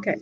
Okay.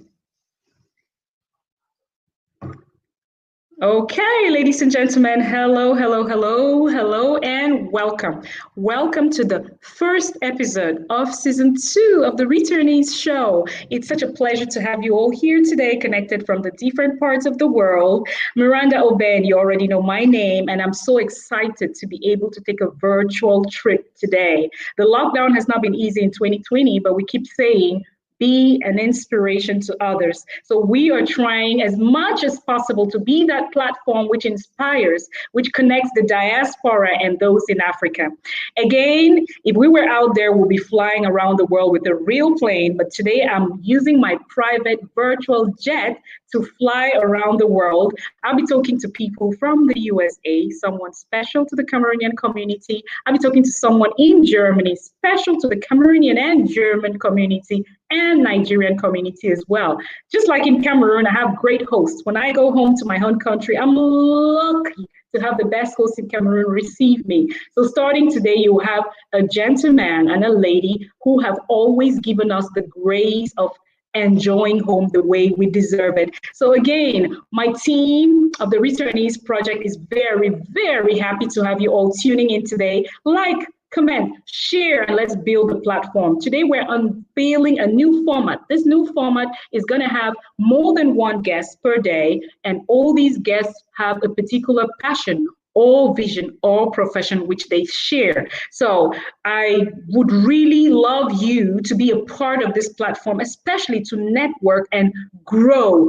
Okay, ladies and gentlemen, hello, hello, hello, hello, and welcome. Welcome to the first episode of season 2 of the Returnees Show. It's such a pleasure to have you all here today, connected from the different parts of the world. Miranda Oben, you already know my name, and I'm so excited to be able to take a virtual trip today. The lockdown has not been easy in 2020, but we keep saying, be an inspiration to others. So we are trying as much as possible to be that platform which inspires, which connects the diaspora and those in Africa. Again, if we were out there, we'll be flying around the world with a real plane, but today I'm using my private virtual jet to fly around the world. I'll be talking to people from the USA, someone special to the Cameroonian community. I'll be talking to someone in Germany, special to the Cameroonian and German community, and Nigerian community as well. Just like in Cameroon, I have great hosts. When I go home to my home country, I'm lucky to have the best host in Cameroon receive me. So starting today, you have a gentleman and a lady who have always given us the grace of enjoying home the way we deserve it. So again, my team of the Returnees Project is very, very happy to have you all tuning in today. Like, comment, share, and let's build the platform. Today, we're unveiling a new format. This new format is going to have more than one guest per day, and all these guests have a particular passion or vision or profession which they share. So I would really love you to be a part of this platform, especially to network and grow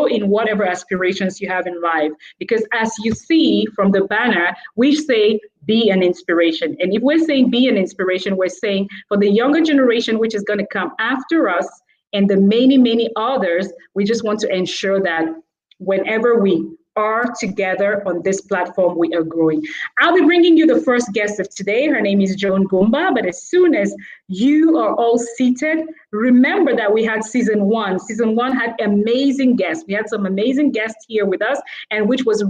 in whatever aspirations you have in life. Because as you see from the banner, we say be an inspiration. And if we're saying be an inspiration, we're saying for the younger generation, which is going to come after us, and the many, many others, we just want to ensure that whenever we are together on this platform, we are growing. I'll be bringing you the first guest of today. Her name is Joan Goombah, but as soon as you are all seated, remember that we had season 1. Season 1 had amazing guests. We had some amazing guests here with us, and which was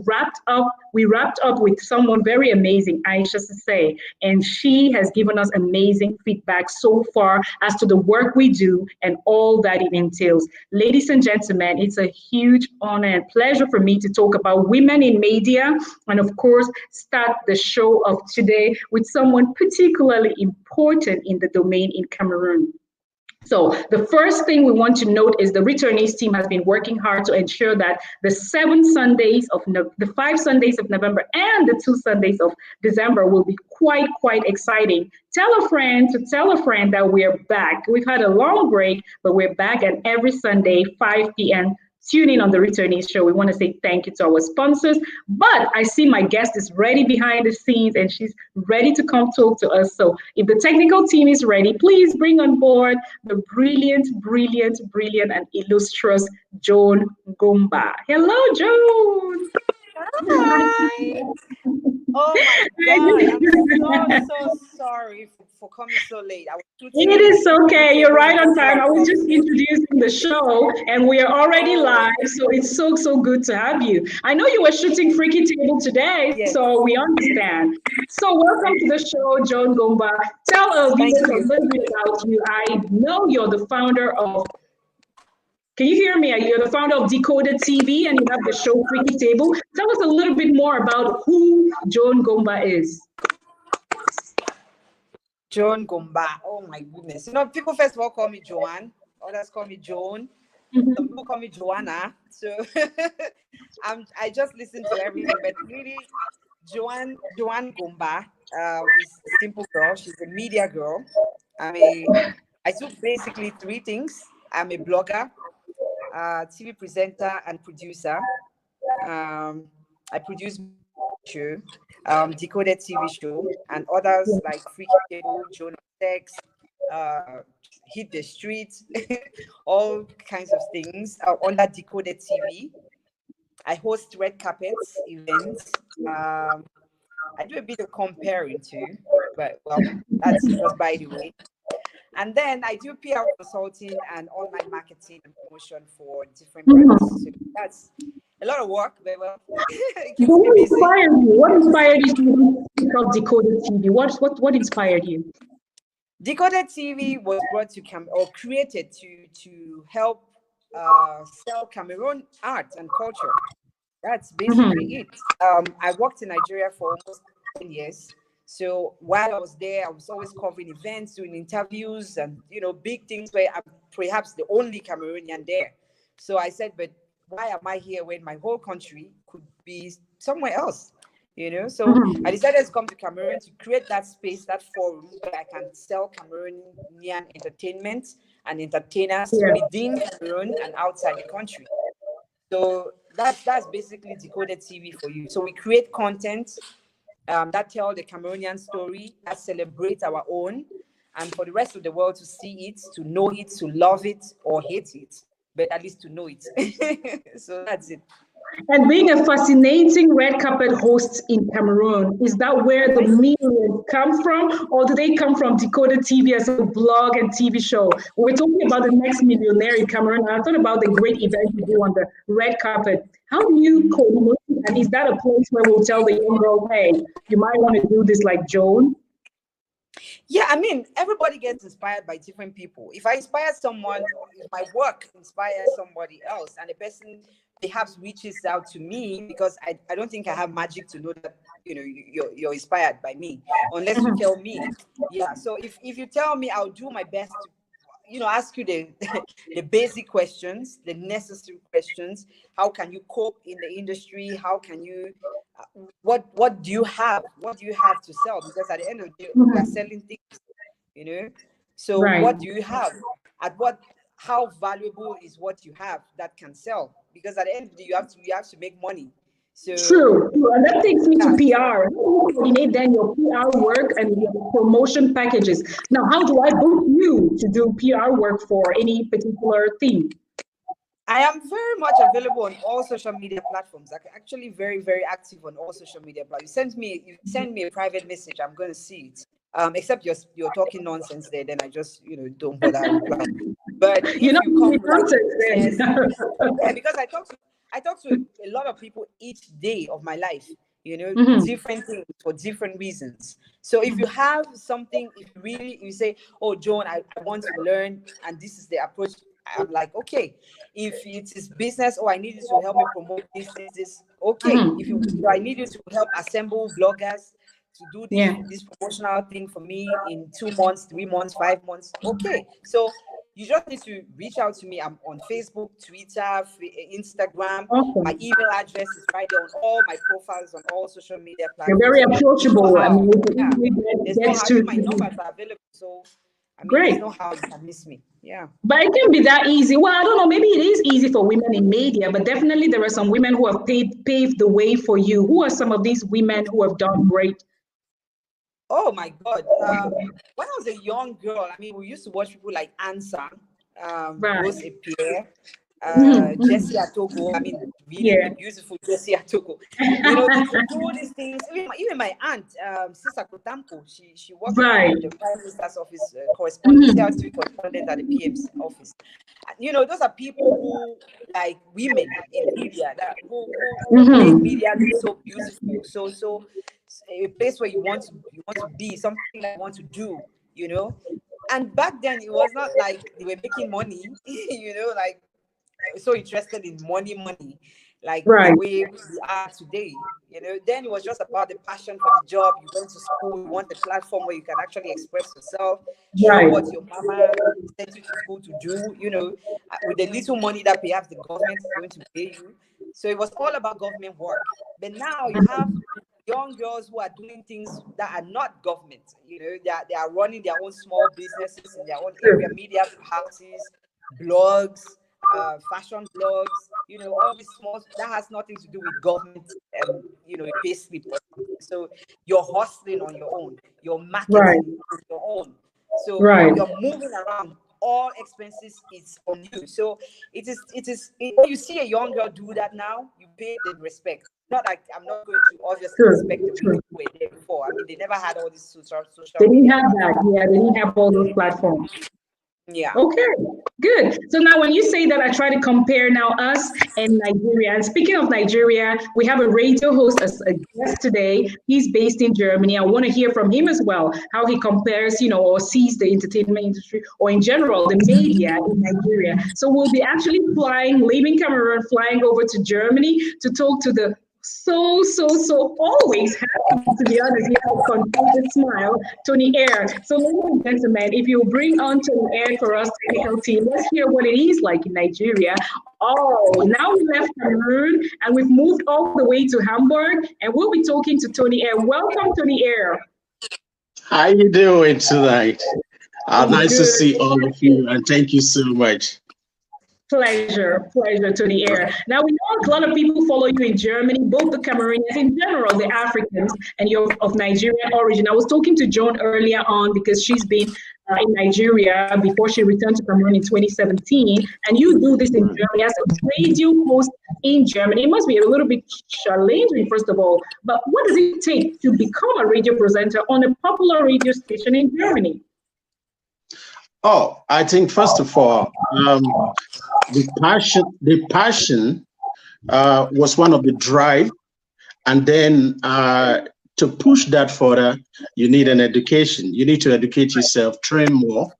we wrapped up with someone very amazing, Aisha Sase, and she has given us amazing feedback so far as to the work we do and all that it entails. Ladies and gentlemen, it's a huge honor and pleasure for me to talk about women in media, and of course, start the show of today with someone particularly important in the domain in Cameroon. So the first thing we want to note is the Returnees team has been working hard to ensure that the 5 Sundays of November and the 2 Sundays of December will be quite exciting. Tell a friend to tell a friend that we're back. We've had a long break, but we're back, and every Sunday, 5 p.m. Tune in on the Returnees Show. We want to say thank you to our sponsors, but I see my guest is ready behind the scenes and she's ready to come talk to us. So if the technical team is ready, please bring on board the brilliant, and illustrious Joan Goombah. Hello, Joan. Hi. Oh my God, I'm so sorry for coming so late. It is okay. You're right on time. I was just introducing the show, and we are already live, so it's so good to have you. I know you were shooting Freaky Table today, yes. So we understand. So welcome to the show, Joan Goombah. Tell us a little bit about you. I know you're the founder of. Can you hear me? You're the founder of Decoded TV, and you have the show Freaky Table. Tell us a little bit more about who Joan Goombah is. Joan Goombah. Oh my goodness. You know, people first of all call me Joanne. Others call me Joan. Some people call me Joanna. So I just listen to everything. But really, Joan Goombah is a simple girl. She's a media girl. I do basically 3 things. I'm a blogger, TV presenter, and producer. I produce show, Decoded TV show, and others like Freaky Table, Joan Sex, Hit the Streets, all kinds of things under Decoded TV. I host red carpets events. I do a bit of comparing too, but well, that's just by the way. And then I do PR consulting and online marketing and promotion for different brands. So that's a lot of work, but well, what inspired you? What inspired you to pick up Decoded TV? What inspired you? Decoded TV was brought to created to help sell Cameroon art and culture. That's basically it. I worked in Nigeria for almost 10 years. So while I was there, I was always covering events, doing interviews, and big things where I'm perhaps the only Cameroonian there. So I said, but why am I here when my whole country could be somewhere else? So I decided to come to Cameroon to create that space, that forum where I can sell Cameroonian entertainment and entertainers within Cameroon and outside the country. So that's basically Decoded TV for you. So we create content that tell the Cameroonian story, that celebrate our own, and for the rest of the world to see it, to know it, to love it or hate it, but at least to know it. So that's it. And being a fascinating red carpet host in Cameroon, is that where the millions come from, or do they come from Decoded TV as a blog and TV show? We're talking about the Next Millionaire in Cameroon, and I thought about the great event you do on the red carpet. How do you coordinate? And is that a place where we'll tell the young girl, hey, you might want to do this like Joan? Yeah, I mean, everybody gets inspired by different people. If I inspire someone, if my work inspires somebody else, and the person perhaps reaches out to me, because I don't think I have magic to know that you're inspired by me, unless you tell me. Yeah, so if you tell me, I'll do my best to ask you the the basic questions, the necessary questions. How can you cope in the industry? How can you what do you have? What do you have to sell? Because at the end of the day, we are selling things, So what do you have? How valuable is what you have that can sell? Because at the end of the day, you have to make money. So True. And that takes me to PR. How do you coordinate then your PR work and your promotion packages? Now, how do I book you to do PR work for any particular theme? I am very much available on all social media platforms. I'm actually very, very active on all social media platforms. You send me a private message, I'm going to see it. Except you're talking nonsense there, then I just don't bother replying. But if you come with yeah, because I talk to a lot of people each day of my life. Different things for different reasons. So if you have something, if you say, oh, Joan, I want to learn, and this is the approach, I'm like, okay. If it is business, I need you to help me promote this. Okay. If I need you to help assemble bloggers to do this promotional thing for me in 2 months, 3 months, 5 months. Okay. So you just need to reach out to me. I'm on Facebook, Twitter, Instagram. Awesome. My email address is right there on all my profiles on all social media platforms. You're very approachable. My numbers are available. So great. There's no how you can miss me. Yeah. But it can be that easy. Well, I don't know. Maybe it is easy for women in media, but definitely there are some women who have paved the way for you. Who are some of these women who have done great? Oh my God. When I was a young girl, we used to watch people like Ansa, Rose Epierre, Jessie Atogo. Really beautiful Jessie Atogo. To do these things. Even my aunt, Sister Kotampo, she worked in the Prime Minister's office, correspondent at the PM's office. Those are people who, like women in media, who make media look so beautiful, so a place where you want to be, something that you want to do, And back then it was not like they were making money, like so interested in money, like the way we are today. Then it was just about the passion for the job. You went to school, you want a platform where you can actually express yourself, show what your mama sent you to school to do, with the little money that perhaps the government is going to pay you. So it was all about government work. But now you have young girls who are doing things that are not government. They are running their own small businesses in their own area, media houses, blogs, fashion blogs, all these small, that has nothing to do with government, pay slip or something. So you're hustling on your own, you're marketing on your own. So you're moving around, all expenses is on you. So it is when you see a young girl do that now, you pay them respect. Not like I'm not going to obviously respect the women who were there before. They never had all these social They didn't media have that. Yeah, they didn't have all those platforms. Yeah. Okay, good. So now when you say that, I try to compare now us and Nigeria. And speaking of Nigeria, we have a radio host as a guest today. He's based in Germany. I want to hear from him as well, how he compares, or sees the entertainment industry or in general, the media in Nigeria. So we'll be actually leaving Cameroon, flying over to Germany to talk to the so always happy, to be honest. You have a contented smile, Tony Air. So, ladies and gentlemen, if you bring on Tony Air for us, technical team, let's hear what it is like in Nigeria. Oh, now we left Cameroon and we've moved all the way to Hamburg, and we'll be talking to Tony Air. Welcome, Tony Air. How you doing tonight? Nice to see all of you, and thank you so much. Pleasure to the air. Now, we know a lot of people follow you in Germany, both the Cameroonians, in general, the Africans, and you're of Nigerian origin. I was talking to Joan earlier on because she's been in Nigeria before she returned to Cameroon in 2017, and you do this in Germany as a radio host in Germany. It must be a little bit challenging, first of all, but what does it take to become a radio presenter on a popular radio station in Germany? Oh, I think first of all, the passion was one of the drive, and then to push that further, you need an education. You need to educate yourself, train more,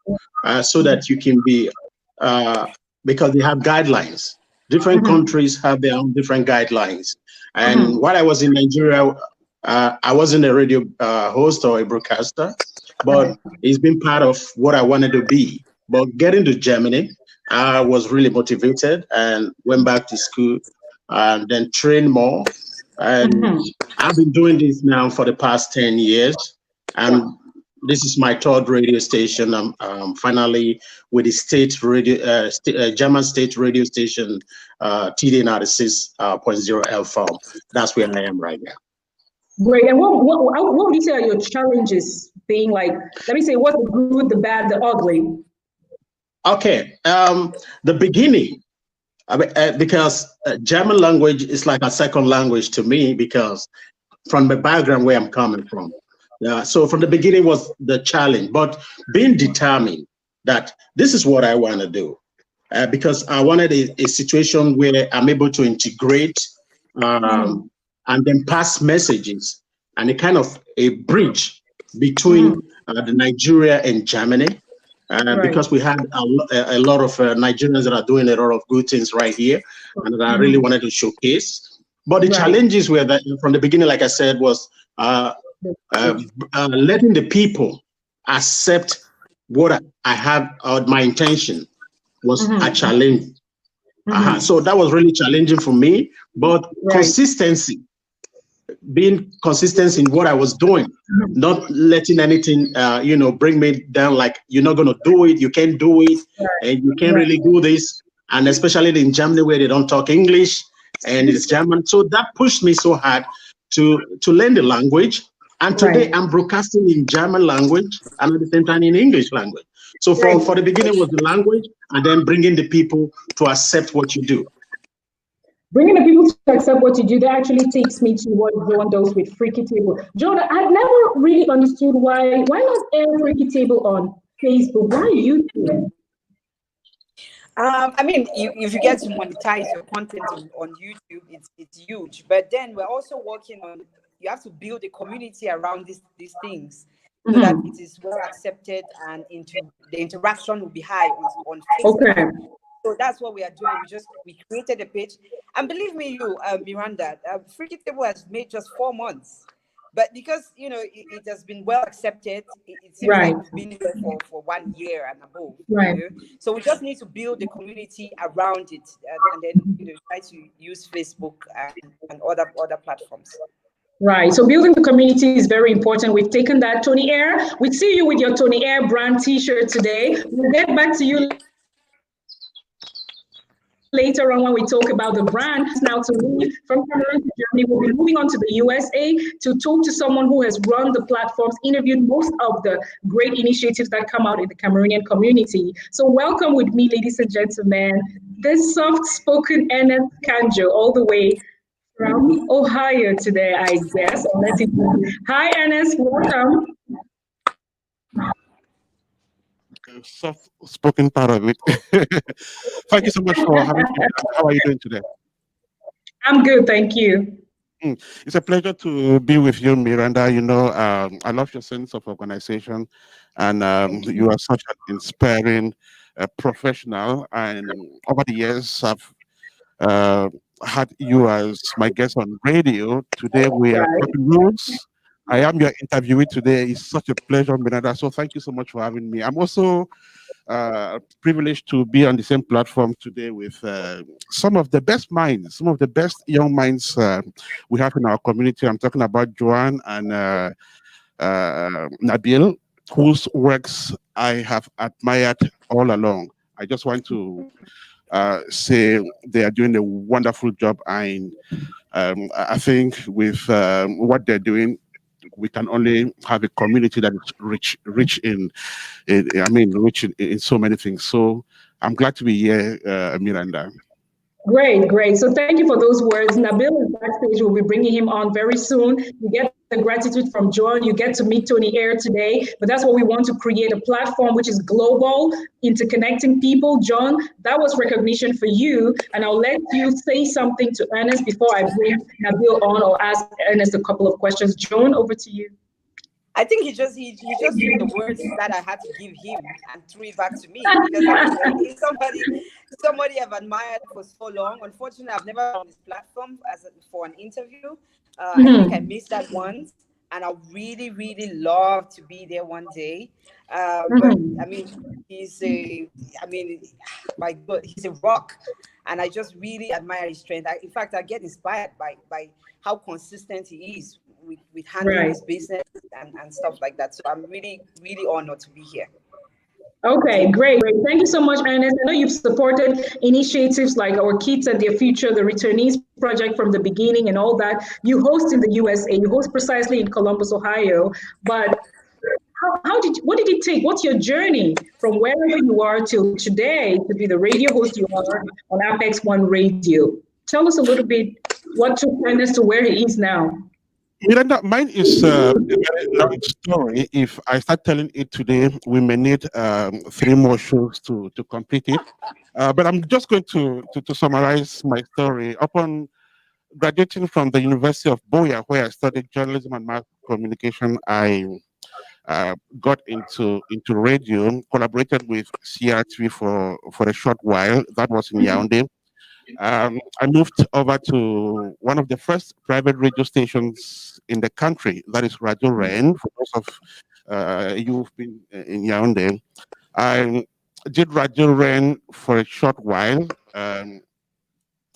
so that you can be, because they have guidelines. Different countries have their own different guidelines. And while I was in Nigeria, I wasn't a radio host or a broadcaster, but it's been part of what I wanted to be. But getting to Germany, I was really motivated and went back to school and then trained more. And I've been doing this now for the past 10 years. And this is my third radio station. I'm finally with the state radio, German state radio station, TD 96.0 FM. That's where I am right now. Great. And what would you say are your challenges being like, let me say, what's the good, the bad, the ugly? Okay. The beginning, because German language is like a second language to me because from the background where I'm coming from. So from the beginning was the challenge, but being determined that this is what I want to do. Because I wanted a situation where I'm able to integrate and then pass messages and a kind of a bridge between the Nigeria and Germany, because we had a lot of Nigerians that are doing a lot of good things right here, and that I really wanted to showcase. But the challenges were that from the beginning, like I said, was letting the people accept what I had, my intention was a challenge. So that was really challenging for me, but consistency. Being consistent in what I was doing, not letting anything, bring me down. Like, you're not going to do it, you can't do it, and you can't really do this. And especially in Germany where they don't talk English and it's German. So that pushed me so hard to learn the language. And today I'm broadcasting in German language and at the same time in English language. So for the beginning was the language, and then bringing the people to accept what you do. Bringing the people to accept what you do, that actually takes me to what Joan does with Freaky Table. Joan, I've never really understood why not air Freaky Table on Facebook? Why YouTube? I mean, if you get to monetize your content on YouTube, it's huge. But then we're also working on, you have to build a community around these things so that it is well accepted and the interaction will be high on Facebook. Okay. So that's what we are doing. We created a page, and believe me, Miranda, Freaky Table has made just 4 months, but because it has been well accepted, it seems like it's been there for 1 year and above. So we just need to build the community around it, and then try to use Facebook and other platforms. Right. So building the community is very important. We've taken that. Tony Air, we see you with your Tony Air brand T-shirt today. We'll get back to you later on when we talk about the brand. Now, to move from Cameroon to Germany, we'll be moving on to the USA to talk to someone who has run the platforms, interviewed most of the great initiatives that come out in the Cameroonian community. So welcome with me, ladies and gentlemen, this soft-spoken Ernest Kanjo, all the way from Ohio today, I guess. Hi, Ernest, welcome. soft-spoken part of it. Thank you so much for having me. How are you doing today? I'm good, thank you. It's a pleasure to be with you, Miranda. I love your sense of organization, and you are such an inspiring professional. And over the years, I've uh, had you as my guest on radio. Today, we are Right. talking rules. I am your interviewee today. It's such a pleasure, Miranda. So, thank you so much for having me. I'm also privileged to be on the same platform today with some of the best minds, some of the best young minds we have in our community. I'm talking about Joanne and Nabil, whose works I have admired all along. I just want to say they are doing a wonderful job, and I think with what they're doing, we can only have a community that is rich rich in so many things. So I'm glad to be here, Miranda. Great, great. So thank you for those words. Nabil is backstage. We'll be bringing him on very soon. You get the gratitude from John. You get to meet Tony Air today. But that's what we want to create a platform which is global, interconnecting people. John, that was recognition for you. And I'll let you say something to Ernest before I bring Nabil on or ask Ernest a couple of questions. John, over to you. I think he just took the words that I had to give him and threw it back to me, because I mean, he's somebody I've admired for so long. Unfortunately, I've never been on this platform for an interview. I think I missed that once, and I really really love to be there one day. But I mean, my God, he's a rock, and I just really admire his strength. In fact, I get inspired by how consistent he is with handling Right. his business and stuff like that. So I'm really, really honored to be here. Okay, great, great. Thank you so much, Ernest. I know you've supported initiatives like Our Kids and Their Future, the Returnees Project from the beginning, and all that. You host in the USA. You host precisely in Columbus, Ohio. But what did it take? What's your journey from wherever you are till today to be the radio host you are on Apex One Radio? Tell us a little bit what took Ernest to where he is now. Miranda, mine is a very long story. If I start telling it today, we may need 3 more shows to complete it. But I'm just going to summarize my story. Upon graduating from the University of Boya, where I studied journalism and mass communication, I got into radio, collaborated with CRTV for a short while. That was in Yaoundé. I moved over to one of the first private radio stations in the country, that is Radio Ren. For those of you who've been in Yaoundé, I did Radio Ren for a short while.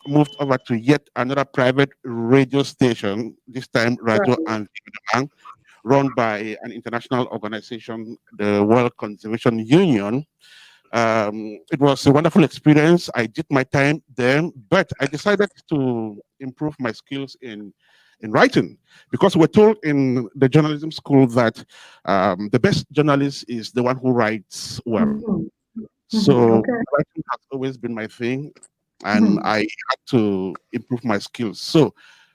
Moved over to yet another private radio station, this time Radio Right. Environnement, run by an international organization, the World Conservation Union. It was a wonderful experience. I did my time there, but I decided to improve my skills in writing, because we're told in the journalism school that the best journalist is the one who writes well. So Okay. writing has always been my thing, and I had to improve my skills. So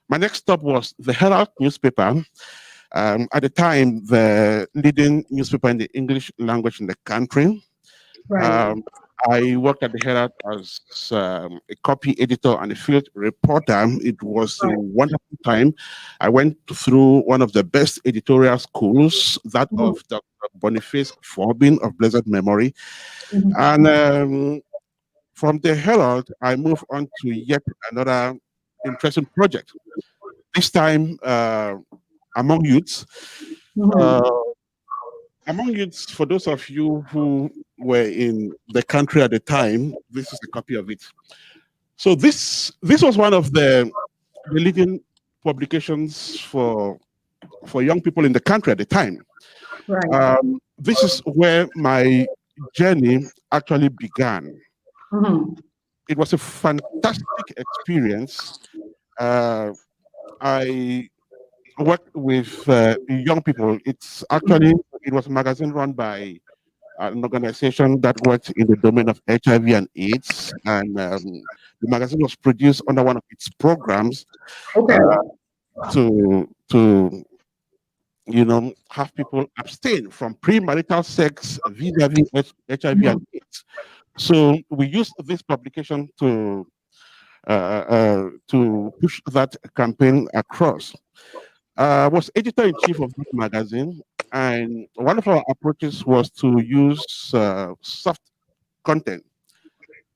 my next stop was the Herald newspaper. At the time, the leading newspaper in the English language in the country. Right. I worked at the Herald as a copy editor and a field reporter. It was a Right. wonderful time. I went through one of the best editorial schools, that of Dr. Boniface Forbin of blessed memory. And from the Herald, I moved on to yet another interesting project. This time among youths. Uh, Among youths, for those of you who were in the country at the time, this is a copy of it. So this was one of the leading publications for young people in the country at the time. Right. This is where my journey actually began. It was a fantastic experience. I worked with young people. It was a magazine run by an organization that worked in the domain of HIV and AIDS, and the magazine was produced under one of its programs Okay. to have people abstain from premarital sex vis-a-vis HIV and AIDS. So we use this publication to push that campaign across. I was editor-in-chief of that magazine, and one of our approaches was to use content,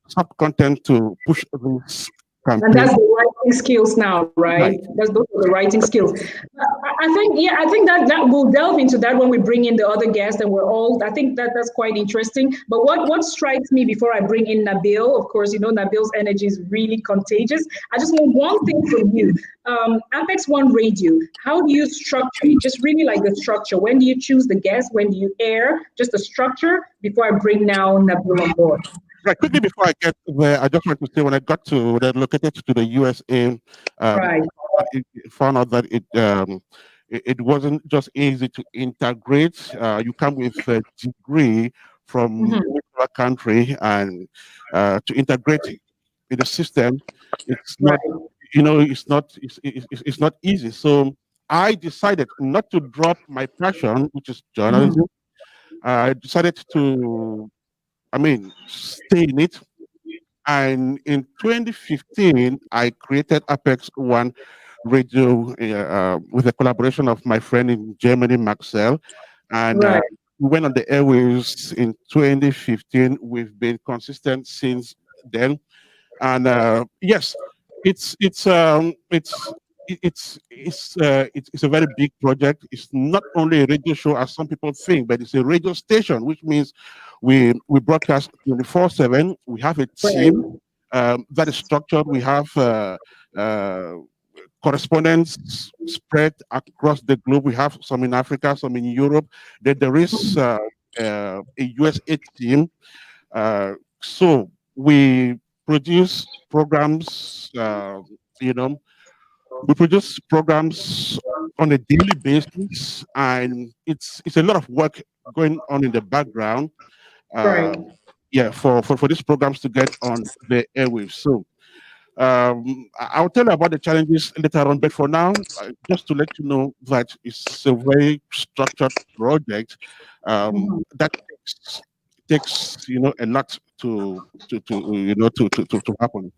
soft content to push this And campaign. that's the writing skills now, right? Right. Those are the writing skills. I think that we'll delve into that when we bring in the other guests, and I think that's quite interesting. But what strikes me before I bring in Nabil, of course, Nabil's energy is really contagious. I just want one thing from you. Apex One Radio, how do you structure it? Just really like the structure. When do you choose the guest? When do you air? Just the structure before I bring now Nabil on board. Right. Quickly before I get there, I just want to say when I relocated to the USA, Right. found out that it wasn't just easy to integrate. You come with a degree from a country, and to integrate in the system, it's not Right. it's not easy. So I decided not to drop my passion, which is journalism. I decided to, stay in it. And in 2015, I created Apex One Radio with a collaboration of my friend in Germany, Maxell. And Right. we went on the airwaves in 2015. We've been consistent since then. And yes, it's it's um, it's it's a very big project. It's not only a radio show as some people think, but it's a radio station, which means we broadcast 24/7. We have a team Right. that is structured. We have uh, correspondents spread across the globe. We have some in Africa, some in Europe. Then there is a USA team. So we produce programs. We produce programs on a daily basis, and it's a lot of work going on in the background. Right. Uh, yeah, for these programs to get on the airwaves. So I'll tell you about the challenges later on, but for now, just to let you know that it's a very structured project that takes a lot to happen.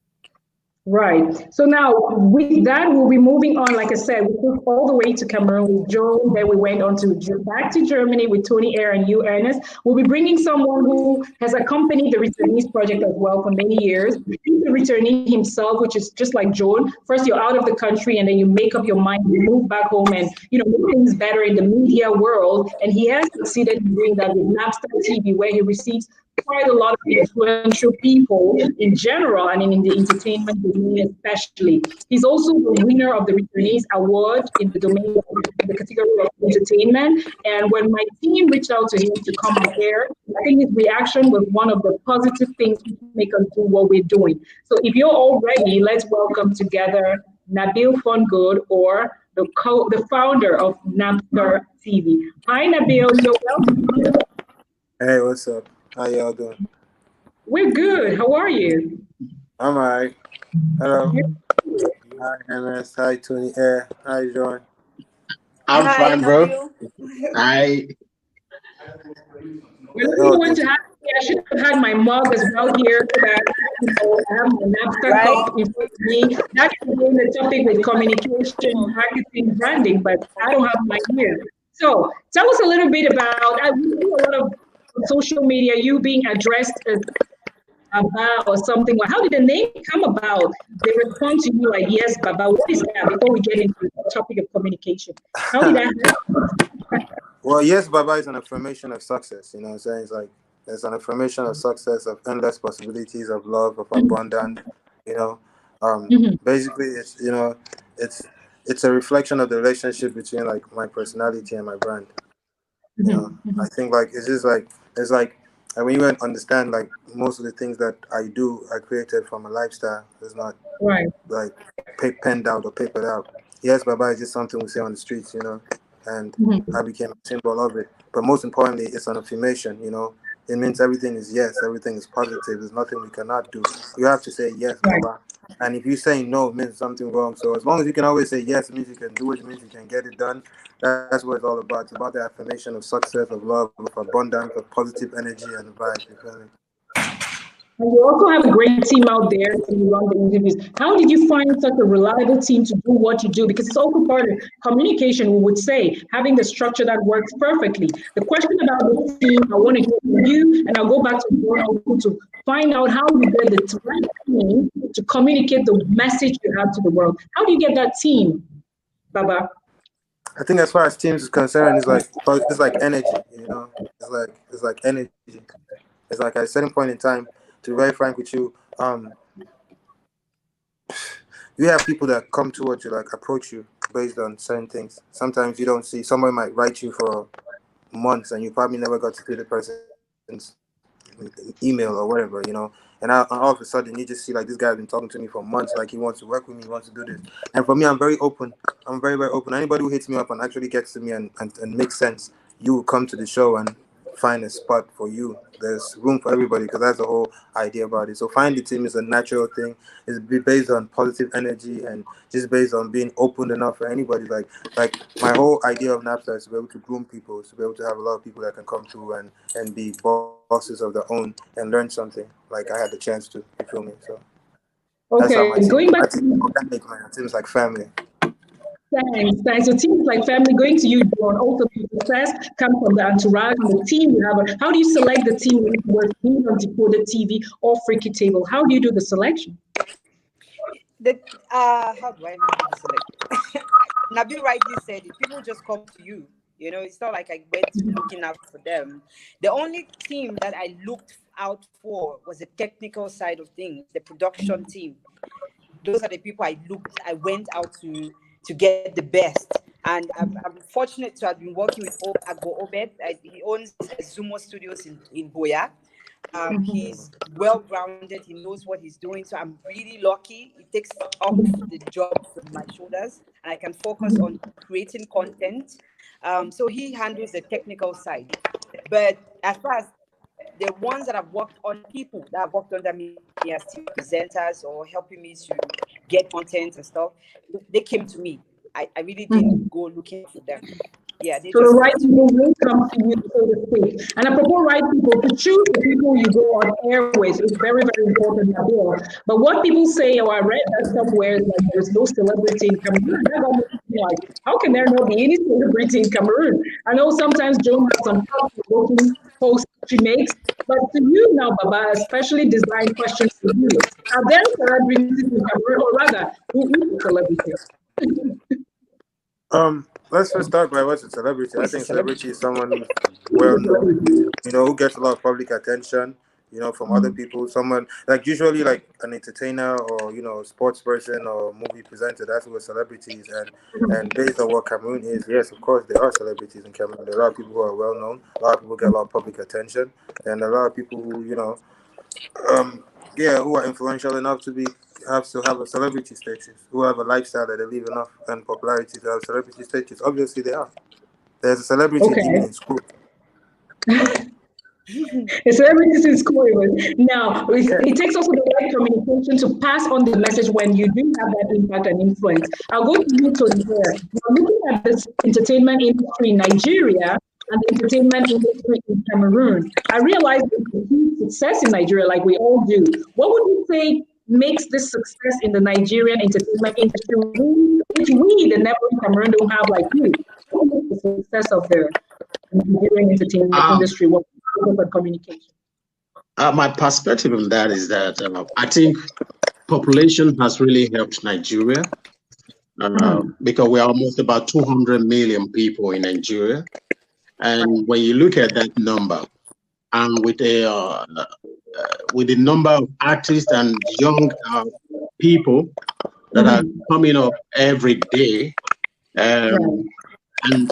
Right. So now with that, we'll be moving on. Like I said, we moved all the way to Cameroon with Joe. Then we went on to back to Germany with Tony Air and you, Ernest. We'll be bringing someone who has accompanied the Returnees Project as well for many years. He's the returnee himself, which is just like Joan. First, you're out of the country, and then you make up your mind, you move back home, and make things better in the media world. And he has succeeded in doing that with Napster TV, where he receives quite a lot of influential people in general and in the entertainment domain especially. He's also the winner of the Returnees Award in the domain of the category of entertainment. And when my team reached out to him to come on air, I think his reaction was one of the positive things that make us do what we're doing. So if you're all ready, let's welcome together Nabil Fungood, or the founder of Napster TV. Hi, Nabil. You're welcome. Hey, what's up? How y'all doing? We're good. How are you? I'm alright. Hello. Hi, MS. Hi, Tony Air. Hi, John. I'm Hi, fine, bro. Nabil. I We're looking forward to having you. I should have had my mug as well here so that I have my Napster Right? cup in front of me. That can be the topic with communication, marketing, branding, but I don't have mine here. So tell us a little bit about, I see a lot of social media, you being addressed as Baba or something. How did the name come about? They respond to you like, yes, Baba. What is that? Before we get into the topic of communication, how did that happen? Well, yes, Baba is an affirmation of success. You know what I'm saying? It's like it's an affirmation of success, of endless possibilities, of love, of abundance. You know, basically, it's a reflection of the relationship between like my personality and my brand. You know, I think like it's like and when you understand like most of the things that I do are created from a lifestyle. It's not Right. like penned out or papered out. Yes, Baba is just something we say on the streets, and I became a symbol of it. But most importantly, it's an affirmation, it means everything is yes, everything is positive. There's nothing we cannot do. You have to say yes, Baba. And if you say no, it means something wrong. So as long as you can always say yes, it means you can do it. It means you can get it done. That's what it's all about. It's about the affirmation of success, of love, of abundance, of positive energy and vibes. You feel me? And you also have a great team out there when you run the interviews. How did you find such a reliable team to do what you do? Because it's also part of communication, we would say, having the structure that works perfectly. The question about the team, I want to hear from you, and I'll go back to you to find out how you get the right team to communicate the message you have to the world. How do you get that team, Baba? I think as far as teams is concerned, it's like energy, you know. It's like energy. It's like at a certain point in time, to be very frank with you, you have people that come towards you, like approach you based on certain things. Sometimes you don't see, somebody might write you for months and you probably never got to see the person's email or whatever, you know. And all of a sudden you just see like this guy has been talking to me for months, like he wants to work with me, he wants to do this. And for me, I'm very open. I'm very, very open. Anybody who hits me up and actually gets to me and makes sense, you will come to the show and find a spot for you. There's room for everybody because that's the whole idea about it. So find the team is a natural thing. It's based on positive energy and just based on being open enough for anybody. Like my whole idea of Napster is to be able to groom people, is to be able to have a lot of people that can come through and be bosses of their own and learn something. Like I had the chance to. You feel me? So that's how my team. Going back My team is organic, man. My team is like family. Thanks. So teams like family, going to you, John, also the success come from the entourage and the team you have. How do you select the team when you work on Decoded TV or Freaky Table? How do you do the selection? How do I do the selection? Nabil rightly said it. People just come to you. You know, it's not like I went looking out for them. The only team that I looked out for was the technical side of things, the production team. Those are the people I went out to get the best. And I'm fortunate to have been working with Agbo Obed. He owns Zumo Studios in Boya. He's well-rounded. He knows what he's doing. So I'm really lucky. It takes off the job from my shoulders. And I can focus on creating content. So he handles the technical side. But as far as the ones that I've worked on, people that have worked under me as presenters or helping me to get content and stuff, they came to me. I really didn't go looking for them. Yeah, so the right people will come to you, so to speak. And apropos right people, to choose the people you go on airways is very, very important as well. But what people say, or I read that somewhere, is like there's no celebrity in Cameroon. That almost like, how can there not be any celebrity in Cameroon? I know sometimes Joan has some thought-provoking posts she makes, but to you now, Baba, especially design questions to you. Are there celebrities in Cameroon, or rather, who is a celebrity? Let's first start by what's a celebrity. I think celebrity is someone who's well known, you know, who gets a lot of public attention, you know, from other people. Someone like usually like an entertainer or, you know, sports person or movie presenter. That's what celebrity is. And based on what Cameroon is, yes, of course there are celebrities in Cameroon. There are a lot of people who are well known. A lot of people get a lot of public attention, and a lot of people who, you know, who are influential enough to have a celebrity status, who have a lifestyle that they live enough and popularity to have celebrity status. Obviously, they are. There's a celebrity demon in school. A celebrity in school. Now, it takes also the right communication to pass on the message when you do have that impact and influence. I'll go to you, Tony, here. Now, looking at this entertainment industry in Nigeria and the entertainment industry in Cameroon, I realized there's a huge success in Nigeria, like we all do. What would you say makes this success in the Nigerian entertainment industry, which we, the neighboring Cameroon, don't have like you? What makes the success of the Nigerian entertainment industry? What about communication? My perspective on that is that I think population has really helped Nigeria because we are almost about 200 million people in Nigeria. And when you look at that number, and with the number of artists and young people that are coming up every day, and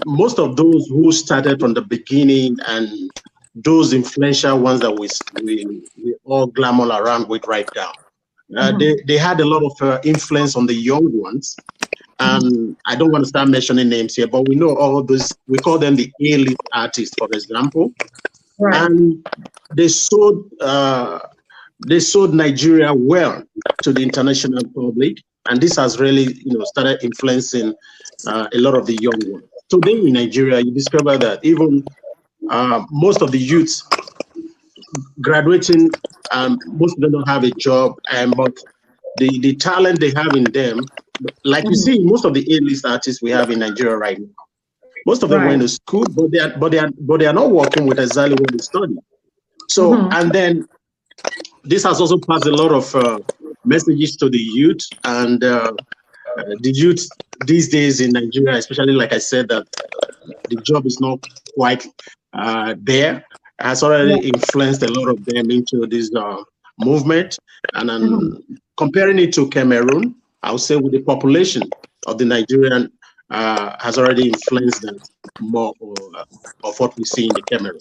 most of those who started from the beginning and those influential ones that we all glamour around with right now, they had a lot of influence on the young ones. And I don't want to start mentioning names here, but we know all those, we call them the A-list artists, for example. Right. And they sold Nigeria well to the international public, and this has really, started influencing a lot of the young ones. Today in Nigeria, you discover that even most of the youths graduating, most of them don't have a job, but the talent they have in them, like you see, most of the A-list artists we have in Nigeria right now, most of them went to school, but they are not working with exactly what they studied. So, and then this has also passed a lot of messages to the youth, and the youth these days in Nigeria, especially, like I said, that the job is not quite there, has already influenced a lot of them into this movement. And comparing it to Cameroon, I would say with the population of the Nigerian has already influenced that more of what we see in the Cameroon.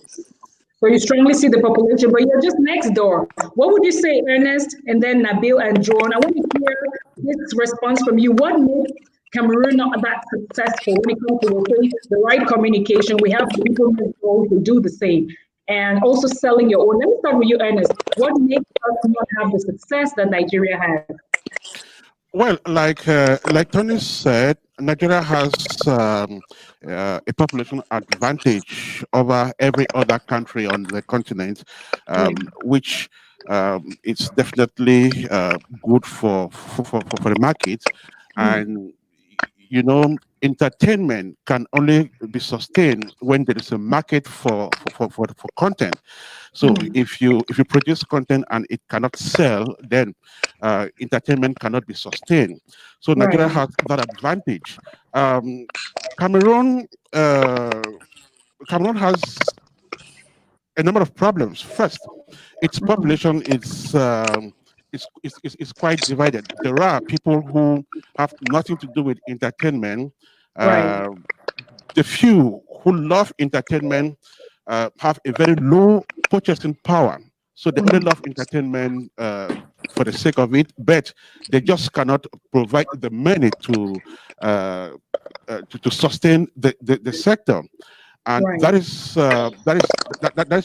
So you strongly see the population, but you're just next door. What would you say, Ernest, and then Nabil and Joan? I want to hear this response from you. What makes Cameroon not that successful when it comes to the right communication? We have people who do the same, and also selling your own. Let me start with you, Ernest. What makes us not have the success that Nigeria has? Well, like Tony said, Nigeria has a population advantage over every other country on the continent, which it's definitely good for the market. And entertainment can only be sustained when there is a market for content. So if you produce content and it cannot sell, then entertainment cannot be sustained. So Nigeria has that advantage. Cameroon has a number of problems. First, its population is quite divided. There are people who have nothing to do with entertainment. The few who love entertainment have a very low purchasing power. So they only love entertainment for the sake of it, but they just cannot provide the money to sustain the sector, and that is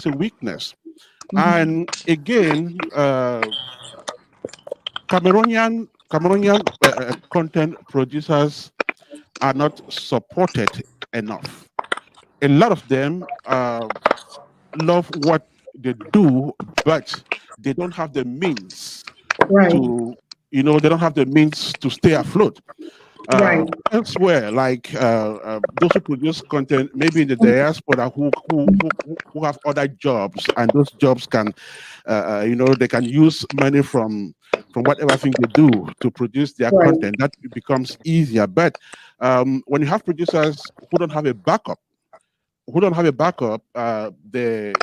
a weakness. And again, Cameroonian content producers are not supported enough. A lot of them love what they do, but they don't have the means to, they don't have the means to stay afloat. Elsewhere, like those who produce content, maybe in the diaspora, who have other jobs, and those jobs can, they can use money from whatever thing they do to produce their content. That becomes easier. But when you have producers who don't have a backup, they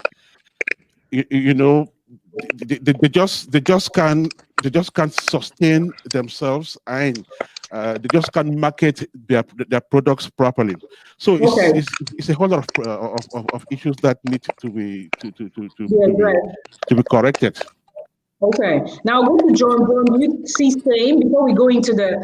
just can't sustain themselves, and they just can't market their products properly. So it's a whole lot of issues that need to be corrected. Okay. Now go to John. John, do you see same before we go into the,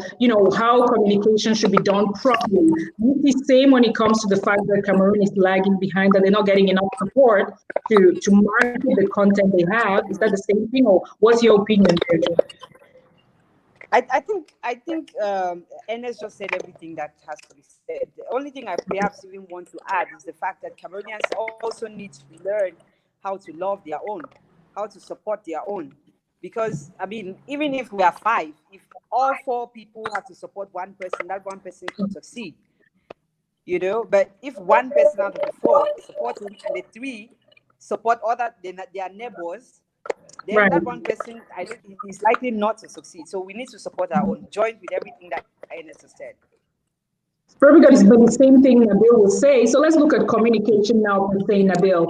how communication should be done properly? Do you see same when it comes to the fact that Cameroon is lagging behind, that they're not getting enough support to market the content they have? Is that the same thing, or what's your opinion there, John? I think Ernest just said everything that has to be said. The only thing I perhaps even want to add is the fact that Cameroonians also need to learn how to love their own, how to support their own. Because, even if we are 5, if all 4 people have to support one person, that one person can succeed. But if one person out of the 4 supports him and the 3 support their neighbors, then that one person, I think, is likely not to succeed. So we need to support our own, joined with everything that Ernest has said. Perfect. It's been the same thing Nabil will say. So let's look at communication now, per se, Nabil.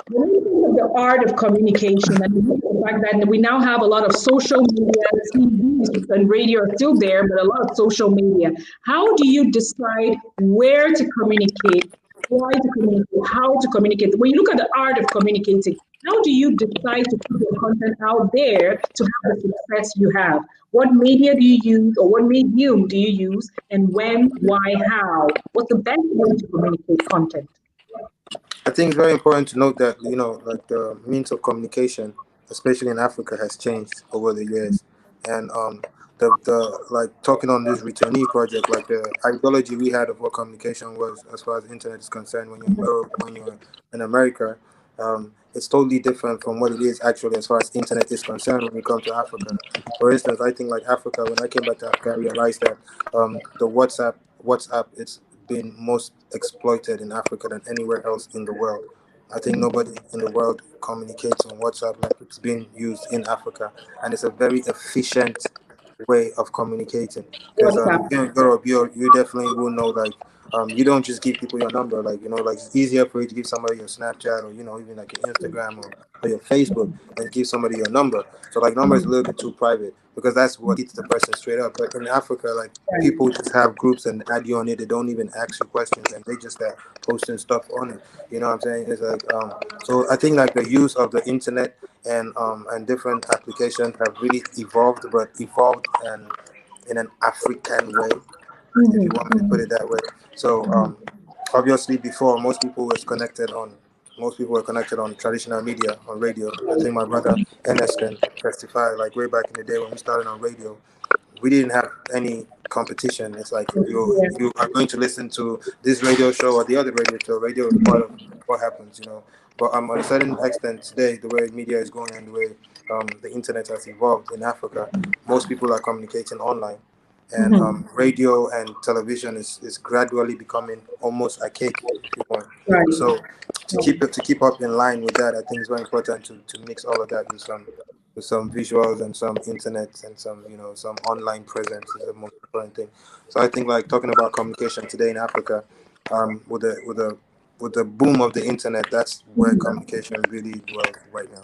When we think of the art of communication, and the fact that we now have a lot of social media, TV and radio are still there, but a lot of social media. How do you decide where to communicate, why to communicate, how to communicate? When you look at the art of communicating, how do you decide to put your content out there to have the success you have? What media do you use, or what medium do you use, and when, why, how? What's the best way to communicate content? I think it's very important to note that, like the means of communication, especially in Africa, has changed over the years. And the like talking on this returnee project, like the ideology we had of what communication was as far as internet is concerned when you're in Europe, when you're in America, it's totally different from what it is actually as far as internet is concerned when you come to Africa. For instance, I think like Africa, when I came back to Africa, I realized that the WhatsApp, it's been most exploited in Africa than anywhere else in the world. I think nobody in the world communicates on WhatsApp like it's being used in Africa, and it's a very efficient way of communicating. Because WhatsApp. if you're in Europe, you definitely will know, like, you don't just give people your number, like, like it's easier for you to give somebody your Snapchat, or even like your Instagram, or your Facebook, and give somebody your number. So like number is a little bit too private, because that's what hits the person straight up. But in Africa, like, people just have groups and add you on it. They don't even ask you questions, and they just start posting stuff on it. You know what I'm saying? It's like, so I think like the use of the internet and different applications have really evolved, but evolved and in an African way, if you want me to put it that way. So obviously before, most people were connected on traditional media, on radio. I think my brother NS can testify, like way back in the day when we started on radio, we didn't have any competition. It's like you are going to listen to this radio show or the other radio show. Radio is part of what happens, But on a certain extent today, the way media is going and the way the internet has evolved in Africa, most people are communicating online. And radio and television is gradually becoming almost archaic, if you want. Right. So to keep up in line with that, I think it's very important to mix all of that with some visuals and some internet and some online presence is the most important thing. So I think like talking about communication today in Africa, with the boom of the internet, that's where communication really dwells right now.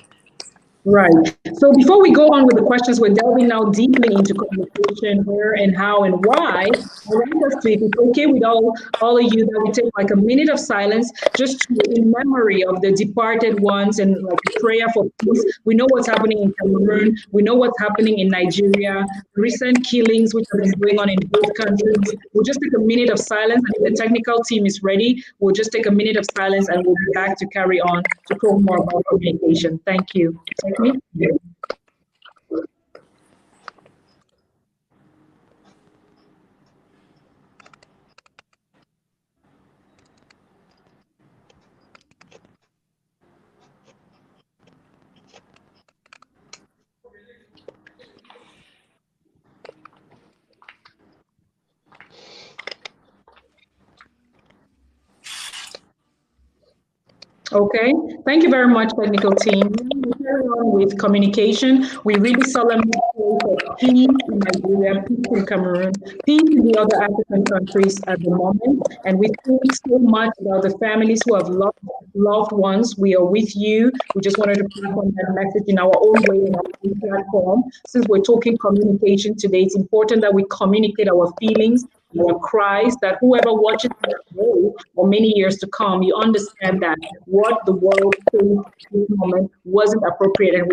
Right. So before we go on with the questions, we're delving now deeply into communication, where and how and why. I want us to, if it's okay with all of you, that we take like a minute of silence just in memory of the departed ones and like a prayer for peace. We know what's happening in Cameroon. We know what's happening in Nigeria, recent killings which have been going on in both countries. We'll just take a minute of silence, and if the technical team is ready, we'll just take a minute of silence and we'll be back to carry on to talk more about communication. Thank you. Okay, thank you very much, technical team. We carry on with communication. We really solemnly pray for peace in Nigeria, peace in Cameroon, peace in the other African countries at the moment. And we think so much about the families who have lost loved ones. We are with you. We just wanted to pass on that message in our own way, in our own platform. Since we're talking communication today, it's important that we communicate our feelings, our cries, that whoever watches today or many years to come, you understand that what the world faced this moment wasn't appropriate, and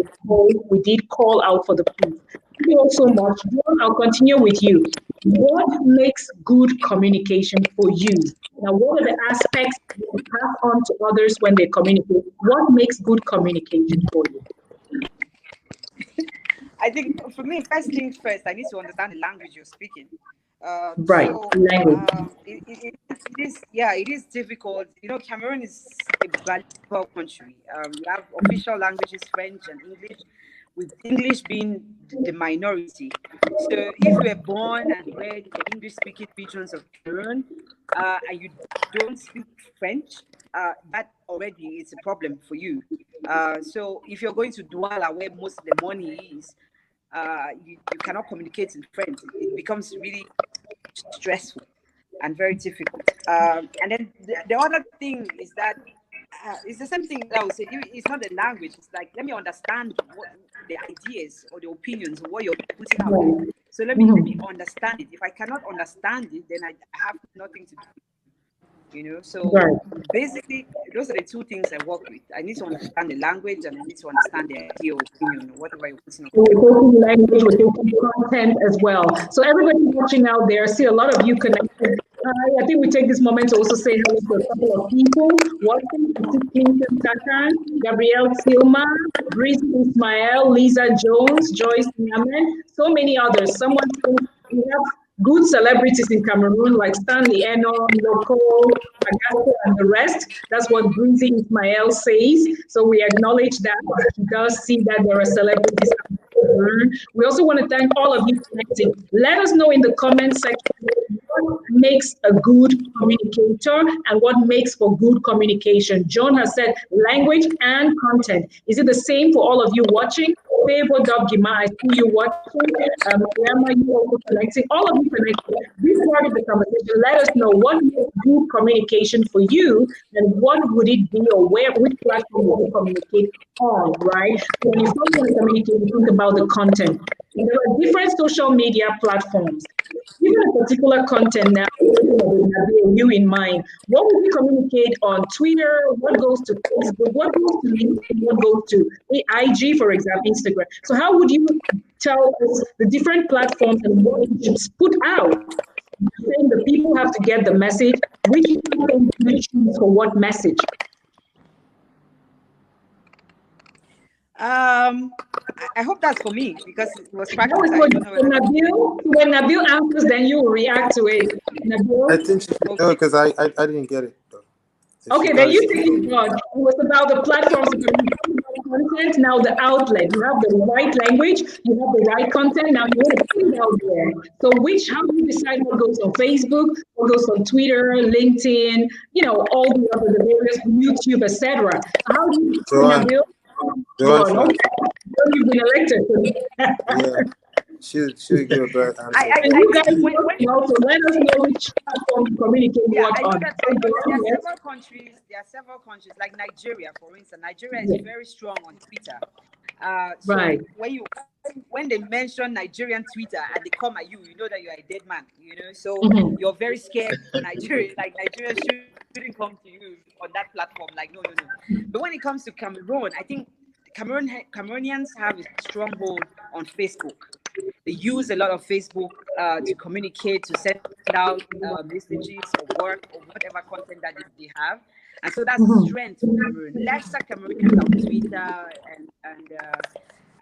we did call out for the peace. Thank you all so much. John, I'll continue with you. What makes good communication for you? Now, what are the aspects you pass on to others when they communicate? What makes good communication for you? I think for me, first things first, I need to understand the language you're speaking. Right, so, language. It is difficult. Cameroon is a bilingual country. We have official languages, French and English, with English being the minority. So if you were born and bred in the English-speaking regions of Cameroon, and you don't speak French, that already is a problem for you. So if you're going to Douala, where most of the money is, you cannot communicate in French. It becomes really stressful and very difficult. And then the other thing is that it's the same thing that I would say. It's not the language. It's like, let me understand what the ideas or the opinions of what you're putting out there. So let me understand it. If I cannot understand it, then I have nothing to do. So basically those are the two things I work with. I need to understand the language, and I need to understand the idea or opinion or whatever you're putting out. We're talking language, we're talking content as well. So everybody watching out there, I see a lot of you connected. hi. I think we take this moment to also say hello to a couple of people watching: Clinton Takan, Gabrielle Tilma, Breeze Ismail, Lisa Jones, Joyce Nyamen, so many others. Someone says we have good celebrities in Cameroon like Stanley Eno, Loco, Agasto, and the rest. That's what Breezy Ismail says. So we acknowledge that. He does see that there are celebrities. We also want to thank all of you connecting. Let us know in the comment section what makes a good communicator and what makes for good communication. John has said language and content. Is it the same for all of you watching? Favor Gima, I see you watching. Mariama, you also connecting. All of you connecting. This part of the conversation, let us know what makes good communication for you and what would it be or which platform will you communicate on, right? So when you first want to communicate, you think about the content. And there are different social media platforms. Given a particular content now, you in mind, what would you communicate on Twitter? What goes to Facebook? What goes to LinkedIn? What goes to IG, for example, Instagram? So how would you tell us the different platforms and what you should put out? Saying the people have to get the message, which platform do you choose for what message? I hope that's for me because it was practice. When Nabil answers, then you will react to it. Nabil? I think she should know because I didn't get it. Okay, then you think it's God. It was about the platforms, content, now the outlet. You have the right language, you have the right content, now you want to put it out there. So how do you decide what goes on Facebook, what goes on Twitter, LinkedIn, all the other, the various YouTube, etc. How do you Nabil? Joanne, you've been elected. Yeah. She'll give a better answer. You guys also let us know which platform you communicate what on. There are several countries like Nigeria, for instance. Nigeria is very strong on Twitter. So right. When they mention Nigerian Twitter and they come at you, you know that you're a dead man. So you're very scared for Nigeria. Like Nigeria shouldn't come to you on that platform. Like no. But when it comes to Cameroon, I think Cameroonians have a stronghold on Facebook. They use a lot of Facebook to communicate, to send out messages or work or whatever content that they have. And so that's the strength of Cameroon. Lesser Cameroonians on Twitter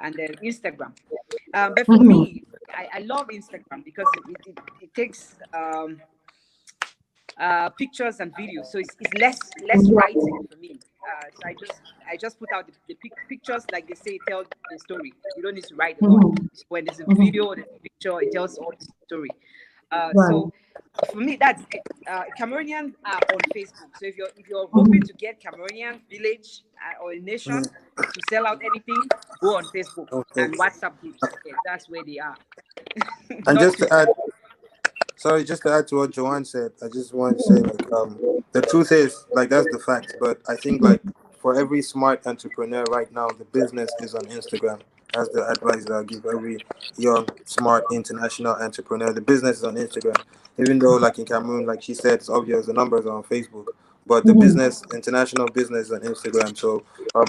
and Instagram. But for me, I love Instagram because it takes pictures and videos, so it's less writing for me. So I just put out the pictures, like they say, tell the story. You don't need to write a lot. When there's a video or a picture, it tells all the story. So for me, that's it. Cameroonians are on Facebook. So if you're hoping to get Cameroonian village or a nation to sell out anything, go on Facebook and WhatsApp groups. Okay, that's where they are. And just to add to what Joanne said, I just want to say the truth is that's the fact. But I think for every smart entrepreneur right now, the business is on Instagram. That's the advice that I give every young, smart, international entrepreneur. The business is on Instagram. Even though in Cameroon, like she said, it's obvious the numbers are on Facebook. But the business, international business is on Instagram. So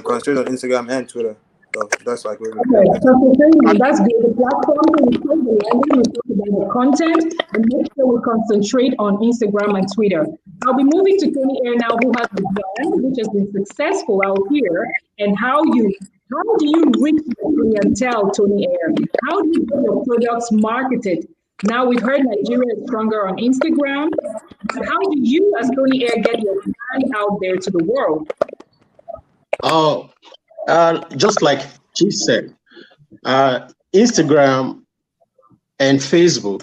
concentrate on Instagram and Twitter. So that's where we're that's good. The platform, we talk about the content, and make sure we concentrate on Instagram and Twitter. I'll be moving to Tony Air now, who has a brand which has been successful out here. And how do you reach the clientele, Tony Air? How do you get your products marketed? Now we've heard Nigeria is stronger on Instagram. But how do you, as Tony Air, get your brand out there to the world? Oh, just like she said, Instagram and Facebook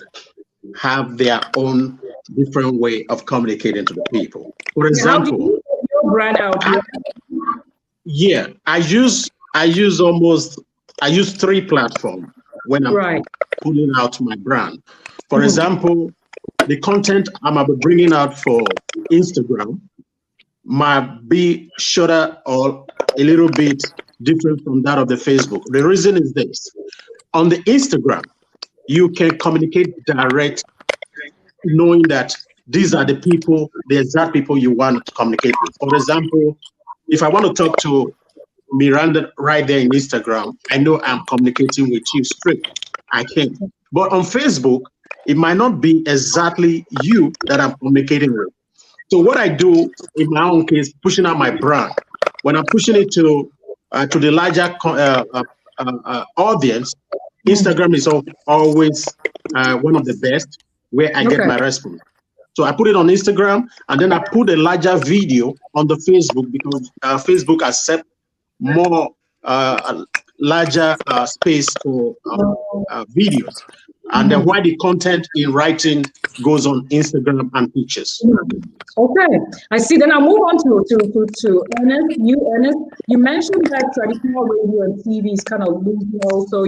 have their own different way of communicating to the people. For example, how do you get your brand out here? Yeah, I use 3 platforms when I'm putting out my brand. For example, the content I'm bringing out for Instagram might be shorter or a little bit different from that of the Facebook. The reason is this: on the Instagram, you can communicate direct, knowing that these are the people, the exact people you want to communicate with. For example, if I want to talk to Miranda right there in Instagram, I know I'm communicating with you straight. I can. But on Facebook, it might not be exactly you that I'm communicating with. So what I do in my own case, pushing out my brand, when I'm pushing it to the larger audience, Instagram is always one of the best where I get my response. So I put it on Instagram, and then I put a larger video on the Facebook, because Facebook accepts more larger space for videos. And then while the content in writing goes on Instagram and pictures. Okay, I see. Then I'll move on to Ernest. Ernest, you mentioned that traditional radio and TV is kind of losing also,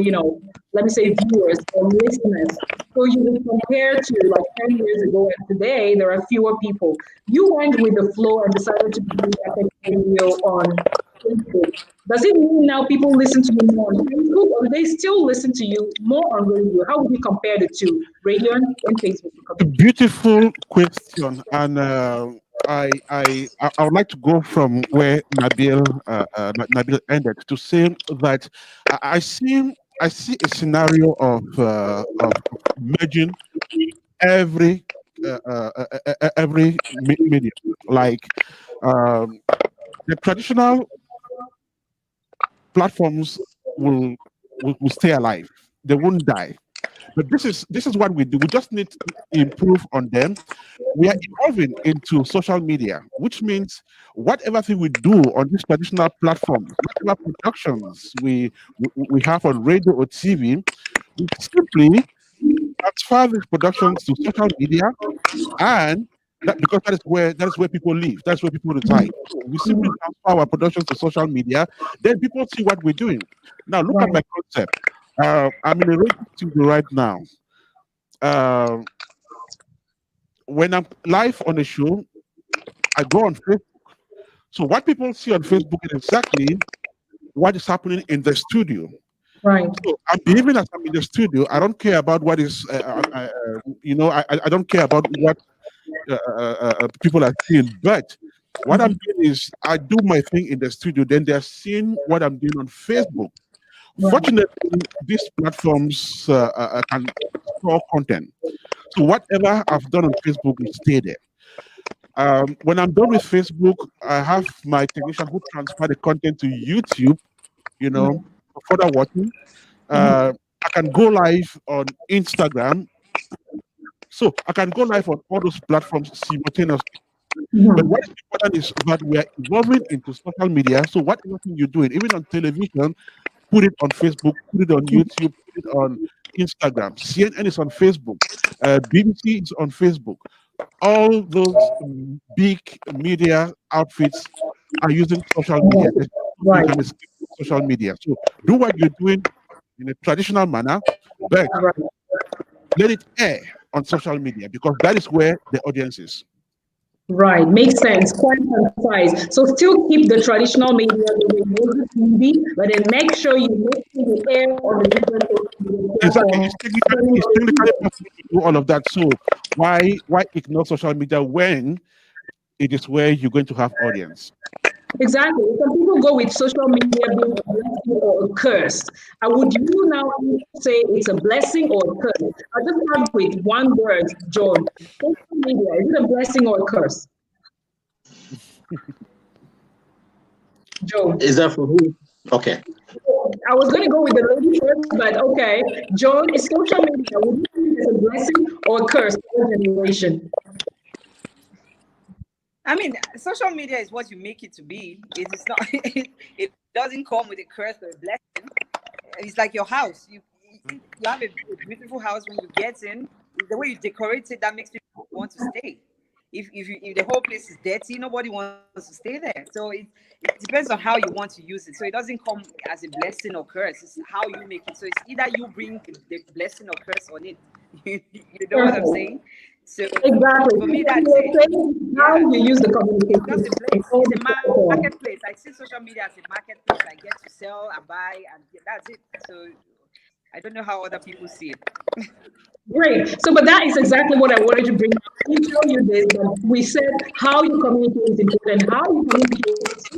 let me say viewers or listeners. So you would compare to like 10 years ago and today, there are fewer people. You went with the flow and decided to do FM radio on Facebook. Does it mean now people listen to you more on Facebook, or do they still listen to you more on radio? How would you compare the two, radio and Facebook? Beautiful question, and I would like to go from where Nabil ended to say that I see a scenario of merging every medium, like the traditional platforms will stay alive. They won't die. But this is what we do. We just need to improve on them. We are evolving into social media, which means whatever thing we do on these traditional platforms, whatever productions we have on radio or TV, we simply transfer these productions to social media, and because that is where people live, that's where people reside. So we simply transfer our productions to social media, then people see what we're doing. Now look at my concept. I'm in a radio studio right now. When I'm live on a show, I go on Facebook. So what people see on Facebook is exactly what is happening in the studio. Right. So I'm behaving as I'm in the studio. I don't care about what is, I don't care about what people are seeing. But what I'm doing is I do my thing in the studio. Then they're seeing what I'm doing on Facebook. Fortunately, these platforms can store content. So whatever I've done on Facebook will stay there. When I'm done with Facebook, I have my technician who transfer the content to YouTube, for further watching. I can go live on Instagram. So I can go live on all those platforms simultaneously. But what is important is that we are evolving into social media. So whatever thing you're doing, even on television, put it on Facebook, put it on YouTube, put it on Instagram. CNN is on Facebook. BBC is on Facebook. All those big media outfits are using social media. Right. Social media. So do what you're doing in a traditional manner, but let it air on social media, because that is where the audience is. Right, makes sense. Quite concise. So still keep the traditional media the TV, but then make sure you make the air on the different exactly. It's technically possible to do all of that. So why ignore social media when it is where you're going to have audience? Exactly. Some people go with social media being a blessing or a curse. Would you now say it's a blessing or a curse? I'll just start with one word, John. Social media, is it a blessing or a curse? Joe. Is that for who? Okay. I was going to go with the lady first, but okay. John, is social media, would you think it's a blessing or a curse for your generation? I mean, social media is what you make it to be. It is not. It doesn't come with a curse or a blessing. It's like your house. You have a beautiful house. When you get in, the way you decorate it, that makes people want to stay. If the whole place is dirty, nobody wants to stay there. So it depends on how you want to use it. So it doesn't come as a blessing or curse. It's how you make it. So it's either you bring the blessing or curse on it. You know what I'm saying? So exactly. For me, that's it. How you use the communication. That's a place. It's a marketplace. I see social media as a marketplace. I get to sell and buy, and that's it. So I don't know how other people see it. Great. So, but that is exactly what I wanted to bring up. We tell you this, that we said how you communicate is important. How you communicate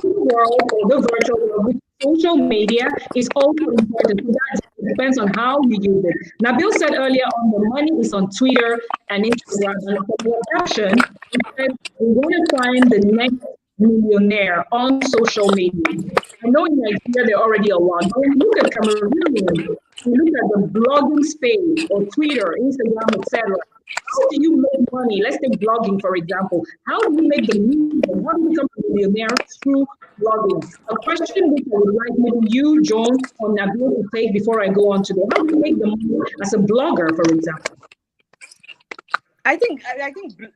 in the world or the virtual world with social media is also important. So depends on how you use it. Nabil said earlier on the money is on Twitter and Instagram. And for the caption, he said, we're going to find the next millionaire on social media. I know in Nigeria there are already a lot, but when you look at Cameroon, you look at the blogging space or Twitter, Instagram, etc. How do you make money? Let's take blogging, for example. How do you make the million? How do you become a millionaire through blogging? A question which I would like maybe you, John, or Nabil to take before I go on to how do you make the money as a blogger, for example? I think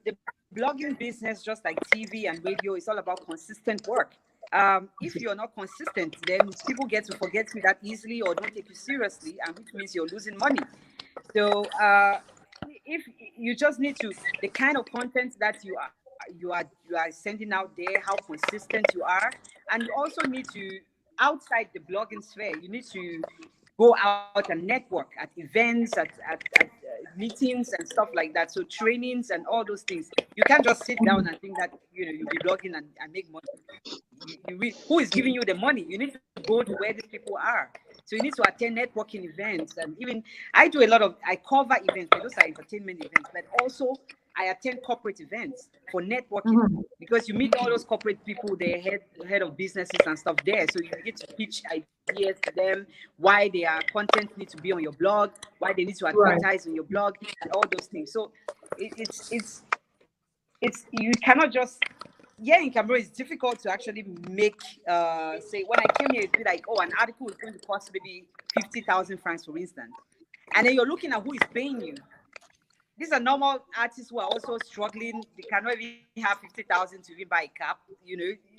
the blogging business, just like TV and radio, is all about consistent work. If you're not consistent, then people get to forget you that easily or don't take you seriously, and which means you're losing money. So if you just need to, the kind of content that you are sending out there, how consistent you are, and you also need to, outside the blogging sphere, you need to go out and network at events, at meetings and stuff like that. So trainings and all those things. You can't just sit down and think that you'll be blogging and make money. Who is giving you the money? You need to go to where these people are. So you need to attend networking events, and even I cover events, but those are entertainment events, but also I attend corporate events for networking, because you meet all those corporate people, they're head of businesses and stuff there. So you get to pitch ideas to them, why their content needs to be on your blog, why they need to advertise on your blog, and all those things. So it's you cannot just, in Cameroon, it's difficult to actually make, say, when I came here, it'd be like, an article is going to cost maybe 50,000 francs, for instance. And then you're looking at who is paying you. These are normal artists who are also struggling. They cannot even have 50,000 to even buy a cap,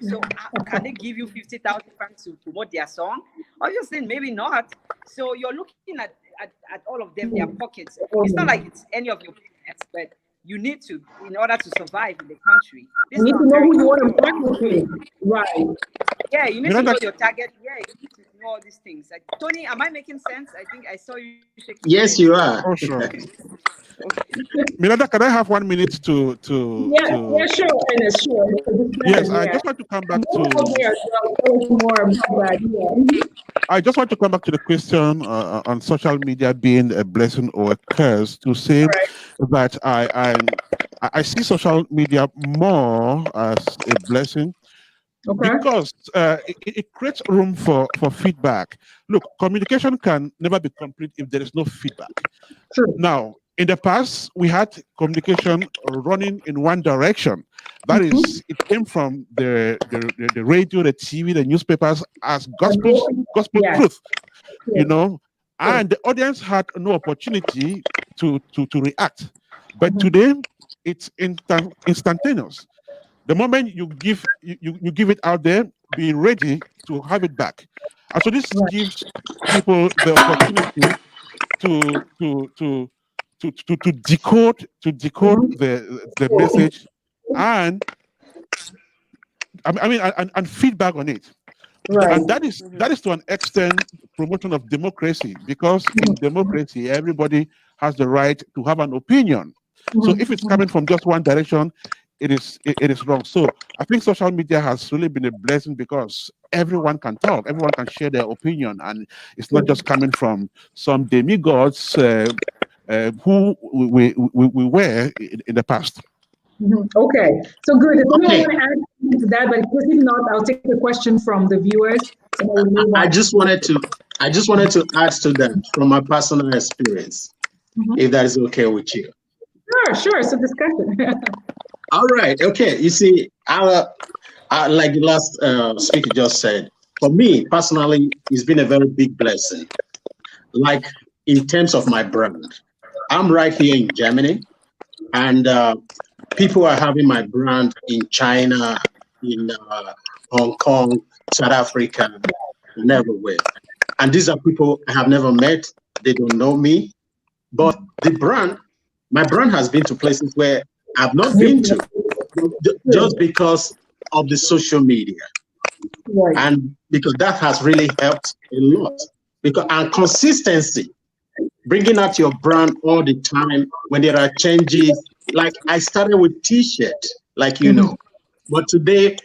So can they give you 50,000 francs to promote their song? Obviously, maybe not. So you're looking at all of them, their pockets. It's not like it's any of your business, but you need to, in order to survive in the country. You need to know who you want to partner with. Right. Yeah, you need to know your target. Yeah, you need to know all these things. Like, Tony, am I making sense? I think I saw you shaking. Yes, you are. Oh, sure. Miranda, can I have 1 minute to Yeah, sure, Ernest, sure. Yes, I just want to come back I just want to come back to the question on social media being a blessing or a curse, to say that I see social media more as a blessing. Because it creates room for feedback. Look, communication can never be complete if there is no feedback. True. Now, in the past, we had communication running in one direction. That is, it came from the radio, the TV, the newspapers as gospel truth, and the audience had no opportunity to react. But today, it's instantaneous. The moment you give it out there, be ready to have it back. And so this gives people the opportunity to decode the message and and feedback on it. And that is to an extent promotion of democracy, because in democracy everybody has the right to have an opinion. So if it's coming from just one direction, it is wrong. So I think social media has really been a blessing, because everyone can talk, everyone can share their opinion, and it's not just coming from some demigods who we were in the past. Okay, so good. If you want to add to that, but if not, I'll take the question from the viewers. I just wanted to add to that from my personal experience, if that is okay with you. Sure. It's a discussion. All right. Okay. You see, like the last speaker just said, for me personally, it's been a very big blessing. Like in terms of my brand, I'm right here in Germany, and people are having my brand in China, in Hong Kong, South Africa, and everywhere. And these are people I have never met. They don't know me, but my brand has been to places where I've not been to, just because of the social media. And because that has really helped a lot. And consistency, bringing out your brand all the time when there are changes. Like I started with t-shirt, like but today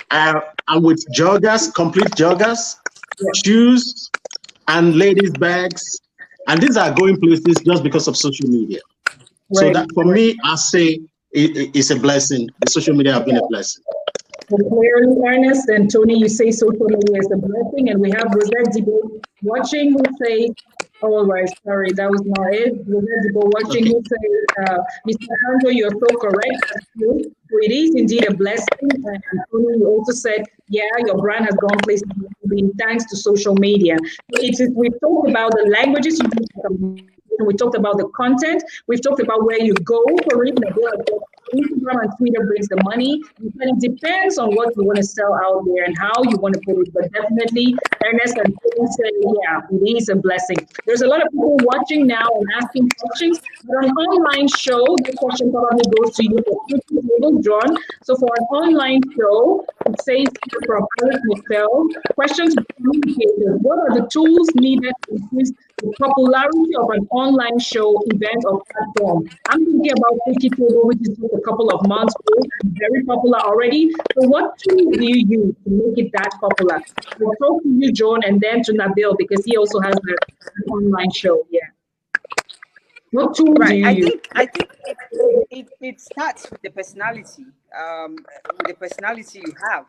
I'm with joggers, complete joggers, shoes, and ladies' bags. And these are going places just because of social media. So Right. that for me, I say it's a blessing. The social media have been a blessing. Well, clearly, Ernest and Tony, you say social media is a blessing, and we have Rosette Debo watching who say, oh, right, sorry, that was not it. Rosette Debo watching Okay. who say, Mr. Handel, you're so correct. That's true. So it is indeed a blessing. And Tony, you also said, yeah, your brand has gone places thanks to social media. So it is, we've talked about the languages you use to communicate, we talked about the content, we've talked about where you go for it, Instagram and Twitter brings the money. And it depends on what you want to sell out there and how you want to put it. But definitely, Ernest and Paul say, yeah, it is a blessing. There's a lot of people watching now and asking questions. But an online show, the question probably goes to you, John. So for an online show, it says here from Alex Michel, questions to communicators. What are the tools needed to increase the popularity of an online show, event, or platform? I'm thinking about Table, which is just a couple of months old and very popular already. So what tools do you use to make it that popular? We'll talk to you, John, and then to Nabil, because he also has an online show. Yeah. What tools do Right. you I use? think it starts with the personality, you have.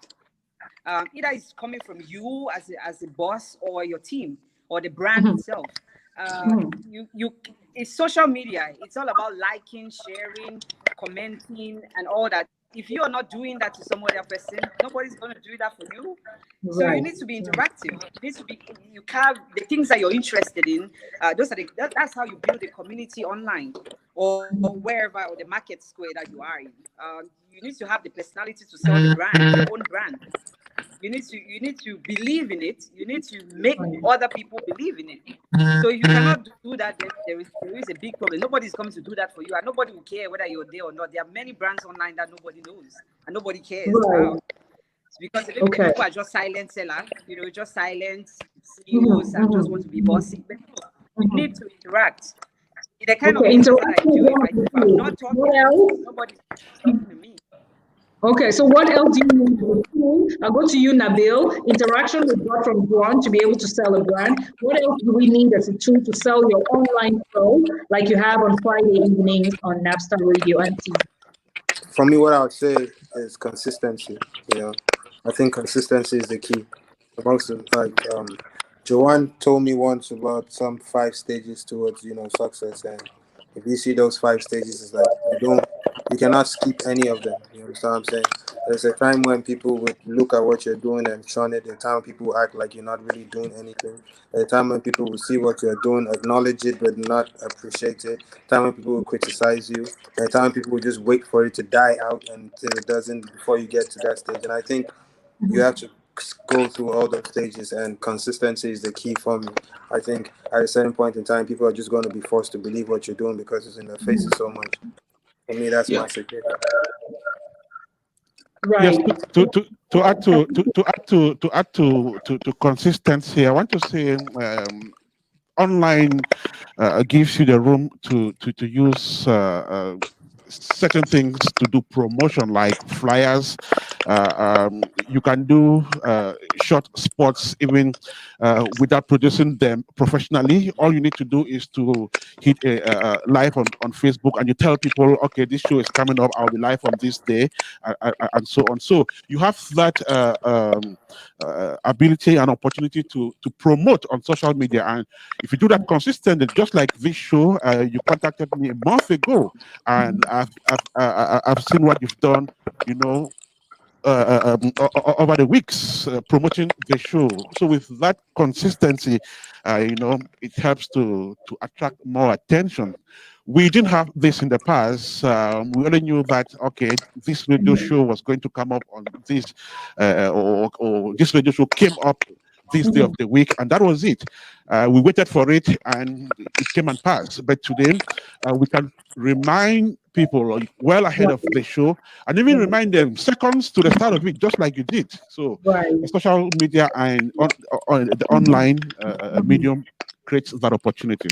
Either it's coming from you as a boss or your team or the brand itself. It's social media. It's all about liking, sharing, commenting, and all that. If you're not doing that to some other person, nobody's going to do that for you. So you need to be interactive. You need to be. You have the things that you're interested in. That's how you build a community online or wherever, or the market square that you are in. You need to have the personality to sell the brand, your own brand. You need to believe in it. You need to make other people believe in it. So if you cannot do that, then there is a big problem. Nobody's coming to do that for you, and nobody will care whether you're there or not. There are many brands online that nobody knows and nobody cares about. It's because people are just silent sellers, just silent CEOs and just want to be bossy. But you need to interact. The kind of business that I do, if I'm not talking, nobody's talking to me. Okay, so what else do you need? I'll go to you, Nabil. Interaction we got from Juan to be able to sell a brand. What else do we need as a tool to sell your online show like you have on Friday evenings on Napstar Radio and TV? For me, what I would say is consistency. I think consistency is the key. Amongst Joanne told me once about some 5 stages towards success, and if you see those 5 stages, it's like you cannot skip any of them. You understand what I'm saying? There's a time when people would look at what you're doing and shun it. There's a time when people act like you're not really doing anything. There's a time when people will see what you're doing, acknowledge it, but not appreciate it. There's a time when people will criticize you. There's a time when people will just wait for it to die out until it doesn't before you get to that stage. And I think you have to go through all those stages, and consistency is the key for me. I think at a certain point in time, people are just going to be forced to believe what you're doing because it's in their faces so much. For me, that's my secret. Right. Yes, to add to consistency, I want to say online gives you the room to use certain things to do promotion, like flyers. You can do short spots even without producing them professionally. All you need to do is to hit a live on Facebook, and you tell people, okay, this show is coming up, I'll be live on this day, and so on. So you have that ability and opportunity to promote on social media. And if you do that consistently, just like this show, you contacted me a month ago, and I've seen what you've done, over the weeks promoting the show. So with that consistency, it helps to attract more attention. We didn't have this in the past. We only knew that, okay, this radio show was going to come up on this, or this radio show came up this day of the week, and that was it. We waited for it, and it came and passed. But today, we can remind people well ahead of the show, and even remind them seconds to the start of it, just like you did. So, social media and on the online medium creates that opportunity.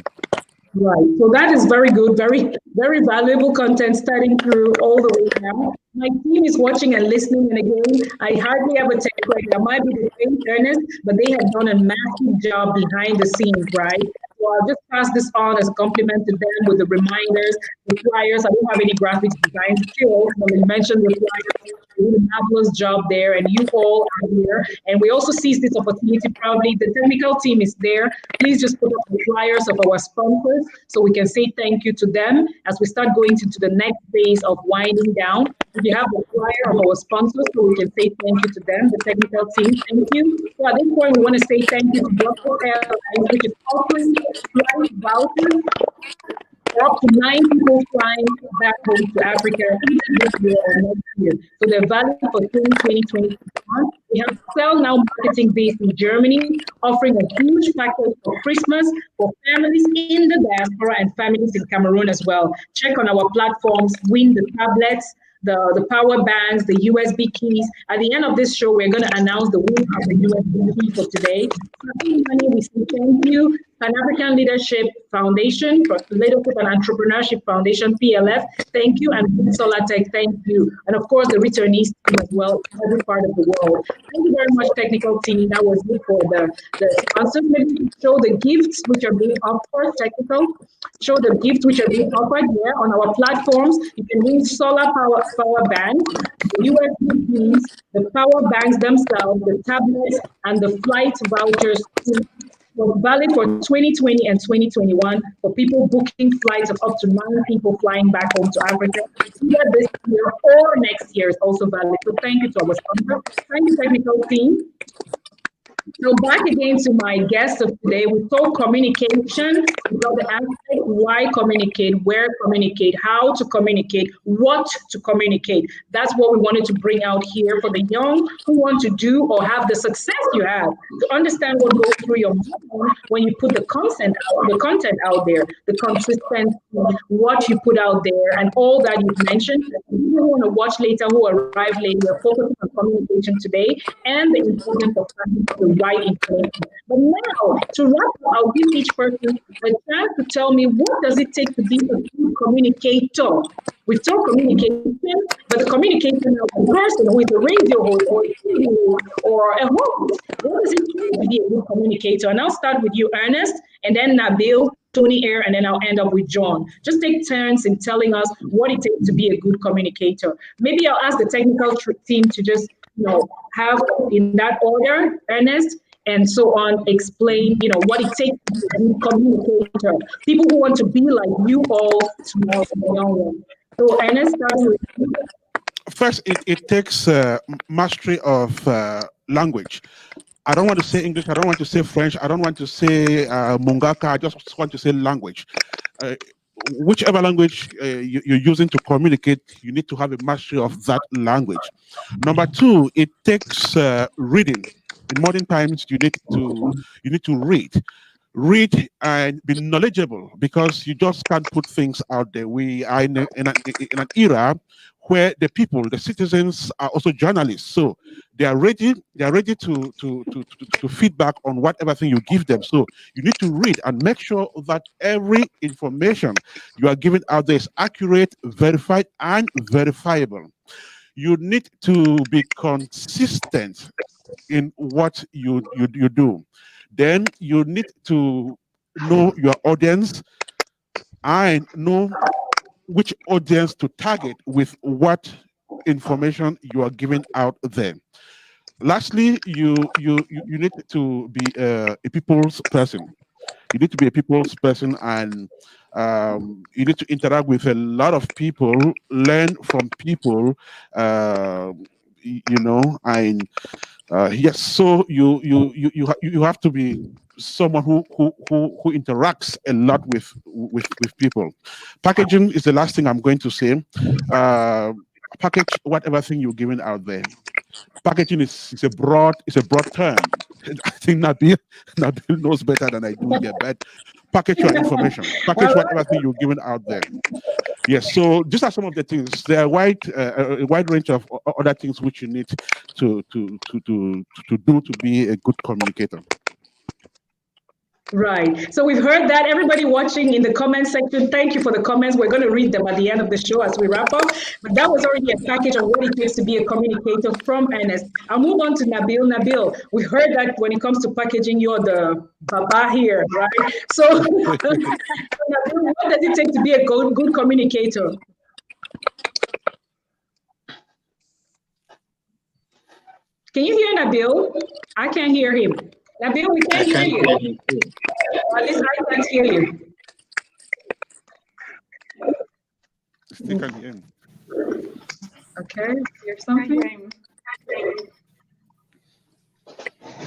Right. So that is very good, very, very valuable content starting through all the way down. My team is watching and listening, and again, I hardly ever take credit. I might be the same Ernest, but they have done a massive job behind the scenes, right? So I'll just pass this on as a compliment to them with the reminders, the flyers. I don't have any graphics design skills, but we mentioned the flyers. They did a marvelous job there, and you all are here. And we also seize this opportunity proudly. The technical team is there. Please just put up the flyers of our sponsors so we can say thank you to them as we start going into the next phase of winding down. If you have the flyer of our sponsors, so we can say thank you to them, the technical team, thank you. So at this point, we want to say thank you to Brussels Airlines, which is offering flight vouchers for up to 9 people flying back home to Africa either this year or next year. So they're valid for 2020-2021. We have Sell Now Marketing based in Germany, offering a huge package for Christmas for families in the diaspora and families in Cameroon as well. Check on our platforms, win the tablets, the power banks, the USB keys. At the end of this show, we're going to announce the winner of the USB key for today. Money, we say thank you. Pan African Leadership Foundation, for Leadership and Entrepreneurship Foundation, PLF, thank you. And Solatech, thank you. And of course, the returnees team as well, every part of the world. Thank you very much, technical team. That was it for the sponsors. Maybe show the gifts which are being offered, technical. Show the gifts which are being offered here on our platforms. You can win solar power banks, the USB keys, the power banks themselves, the tablets, and the flight vouchers valid for 2020 and 2021 for people booking flights of up to 9 people flying back home to Africa. Either this year or next year is also valid. So thank you to our sponsor. Thank you, technical team. So back again to my guest of today, we talk communication, we got the aspect, why communicate, where communicate, how to communicate, what to communicate. That's what we wanted to bring out here for the young who want to do or have the success you have, to understand what goes through your mind when you put the content out there, the consistency, what you put out there, and all that you've mentioned. People who want to watch later, who arrive later, we're focusing on communication today and the importance of the right information. But now, to wrap up, I'll give each person a chance to tell me what does it take to be a good communicator. We talk communication, but the communication of a person who is a radio host or a TV or a host, what does it take to be a good communicator? And I'll start with you, Ernest, and then Nabil, Tony Air, and then I'll end up with John. Just take turns in telling us what it takes to be a good communicator. Maybe I'll ask the technical team to just have in that order, Ernest, and so on, explain, what it takes to be a communicator. People who want to be like you all tomorrow. So Ernest, starting with you. First, it takes mastery of language. I don't want to say English, I don't want to say French, I don't want to say Mungaka, I just want to say language. Whichever language you're using to communicate, you need to have a mastery of that language. Number two, it takes reading. In modern times, you need to read and be knowledgeable, because you just can't put things out there. We are in an era where the people, the citizens, are also journalists. So they are ready to feedback on whatever thing you give them. So you need to read and make sure that every information you are giving out there is accurate, verified, and verifiable. You need to be consistent in what you do. Then you need to know your audience and know which audience to target with what information you are giving out there. Lastly, you need to be a people's person. You need to be a people's person, and you need to interact with a lot of people, learn from people, and yes. So you have to be someone who interacts a lot with people. Packaging is the last thing I'm going to say. Package whatever thing you're giving out there. Packaging is a broad term. I think Nabil knows better than I do here, but package your information. Package whatever thing you're giving out there. Yes, so these are some of the things. There are a wide range of other things which you need to do to be a good communicator. Right. So we've heard that. Everybody watching in the comment section, thank you for the comments. We're going to read them at the end of the show as we wrap up. But that was already a package of what it takes to be a communicator from Ernest. I'll move on to Nabil. Nabil, we heard that when it comes to packaging, you're the baba here, right? So, Nabil, what does it take to be a good communicator? Can you hear Nabil? I can't hear him. Nabil, we can't hear you. At least I can't hear you. Stick at the end. Okay, here's something.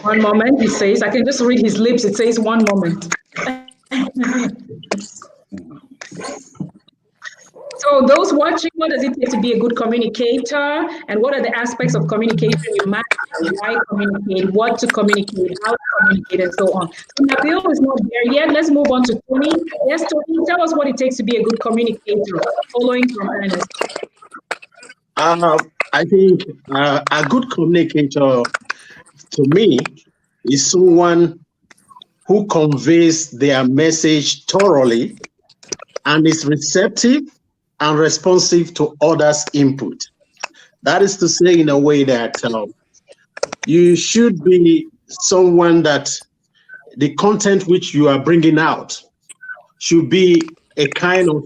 One moment, he says. I can just read his lips. It says 1 moment. So those watching, what does it take to be a good communicator? And what are the aspects of communication you master? Why communicate? What to communicate? How to communicate? And so on. So Nabil is not there yet. Let's move on to Tony. Yes, Tony, tell us what it takes to be a good communicator, following from Ernest. I think a good communicator, to me, is someone who conveys their message thoroughly and is receptive and responsive to others' input. That is to say, in a way that you should be someone that the content which you are bringing out should be a kind of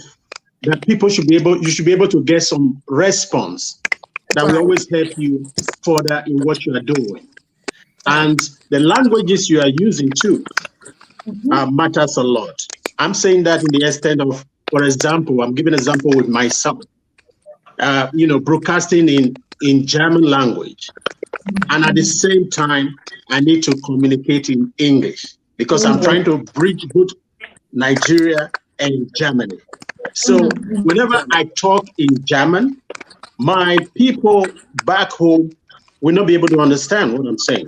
that people should be able, you should be able to get some response that will always help you further in what you are doing. And the languages you are using too matters a lot. I'm saying that in the extent of, for example, I'm giving an example with my son, broadcasting in German language. And at the same time, I need to communicate in English because I'm trying to bridge both Nigeria and Germany. So whenever I talk in German, my people back home will not be able to understand what I'm saying.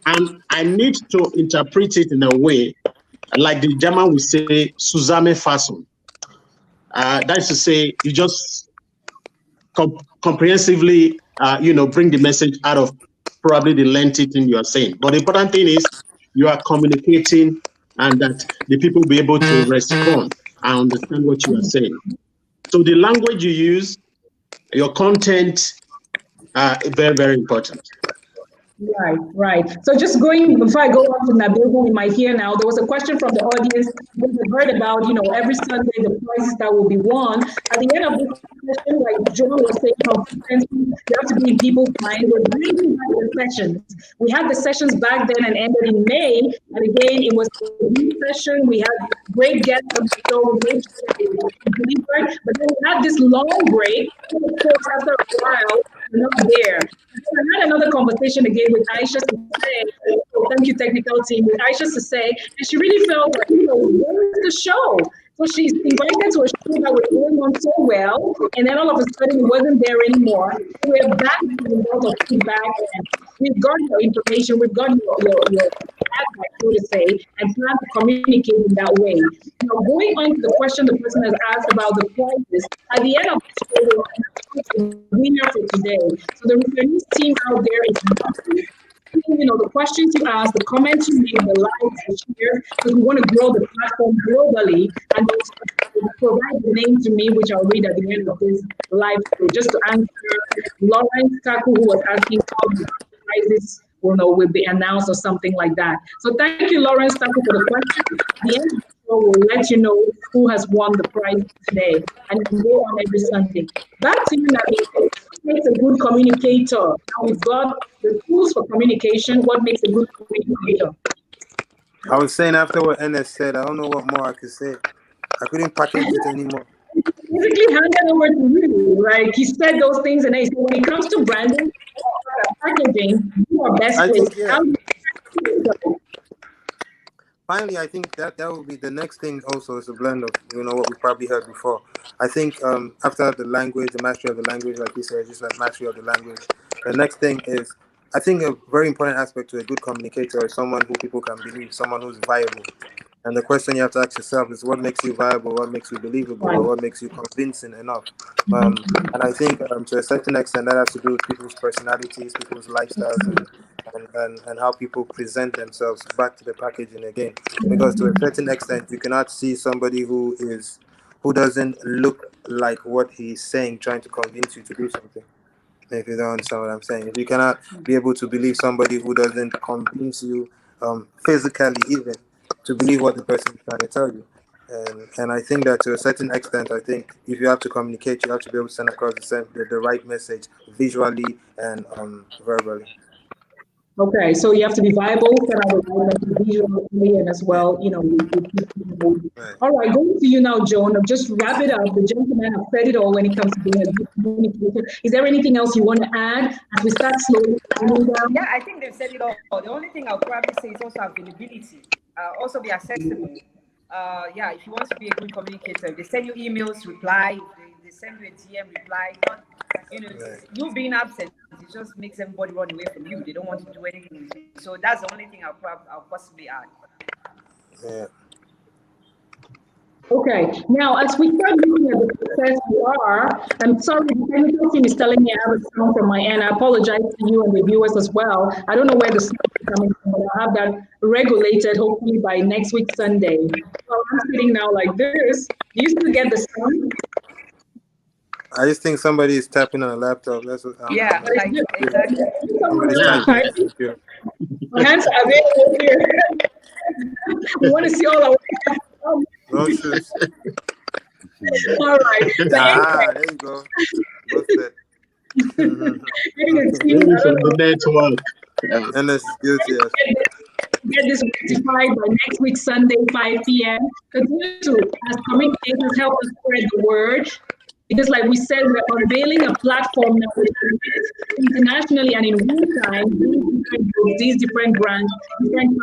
And I need to interpret it in a way, like the German will say, Zusammenfassung. That is to say, you just comprehensively, bring the message out of probably the lengthy thing you are saying. But the important thing is you are communicating and that the people will be able to respond and understand what you are saying. So the language you use, your content, very, very important. Right. So just going, before I go on to Nabil, who we might hear now, there was a question from the audience. We heard about, every Sunday, the prizes that will be won. At the end of this session, like John was saying, consistency, you have to be in people's mind. We're bringing back the sessions. We had the sessions back then and ended in May. And again, it was a new session. We had great guests on the show. We made sure that it was delivered. But then we had this long break. And of course, after a while, we're not there. I had another conversation again with Aisha to say, thank you, technical team, with Aisha to say, and she really felt like, where is the show? So she's invited to a show that was going on so well, and then all of a sudden it wasn't there anymore. We're back with a lot of feedback, and we've got your information, we've got your feedback, so to say, and plan to communicate in that way. Now, going on to the question the person has asked about the prizes, at the end of the show, we'll announce the winner for today. So the referees team out there is the questions you ask, the comments you make, the likes, the shares, because we want to grow the platform globally, and provide the name to me, which I'll read at the end of this live show, just to answer Lawrence Taku, who was asking how the prizes will be announced or something like that. So thank you, Lawrence Taku, for the question. At the end of the show, we'll let you know who has won the prize today, and it can go on every Sunday. Back to you, Nabi. What makes a good communicator? Now we've got the tools for communication. What makes a good communicator? I was saying after what Ernest said, I don't know what more I could say. I couldn't package it anymore. Basically, hand it over to you. Like he said those things, and I said, when it comes to branding, packaging, you are best place. Finally, I think that will be the next thing. Also, is a blend of what we probably heard before. I think after the language, the mastery of the language, like you said, just like mastery of the language. The next thing is, I think a very important aspect to a good communicator is someone who people can believe, someone who's viable. And the question you have to ask yourself is, what makes you viable? What makes you believable? Or what makes you convincing enough? And I think to a certain extent that has to do with people's personalities, people's lifestyles, and and how people present themselves back to the packaging again. Because to a certain extent, you cannot see somebody who doesn't look like what he's saying, trying to convince you to do something. If you don't understand what I'm saying, if you cannot be able to believe somebody who doesn't convince you physically even to believe what the person is trying to tell you. And I think that to a certain extent, I think if you have to communicate, you have to be able to send across the right message visually and verbally. Okay, so you have to be viable, send out the visually, and as well, Right. All right, going to you now, Joan. Just wrap it up. The gentleman have said it all when it comes to being a good communicator. Is there anything else you want to add as we start slowly winding down? Yeah, I think they've said it all. The only thing I'll probably say is also availability. Also be accessible. Yeah, if you want to be a good communicator, if they send you emails, reply. If they send you a DM, reply. Not, Right. you being absent, it just makes everybody run away from you. They don't want to do anything. So that's the only thing I'll possibly add. Yeah. Okay, now as we start looking at the success we are, I'm sorry, the technical team is telling me I have a sound from my end. I apologize to you and the viewers as well. I don't know where the sound is coming from, but I'll have that regulated hopefully by next week, Sunday. So I'm sitting now like this. Do you still get the sound? I just think somebody is tapping on a laptop. That's what Yeah, like exactly. somebody's Yeah. typing on the computer. My hands are available here. We want to see all our No shoes. all right. So There you go. Busted. getting a team, Maybe I from don't the know. network. Yeah. And this is guilty. Yes. Get this rectified by next week, Sunday, 5 p.m. Continue to, as communicators, help us spread the word. Because, like we said, we're unveiling a platform now internationally and in real time, these different brands, different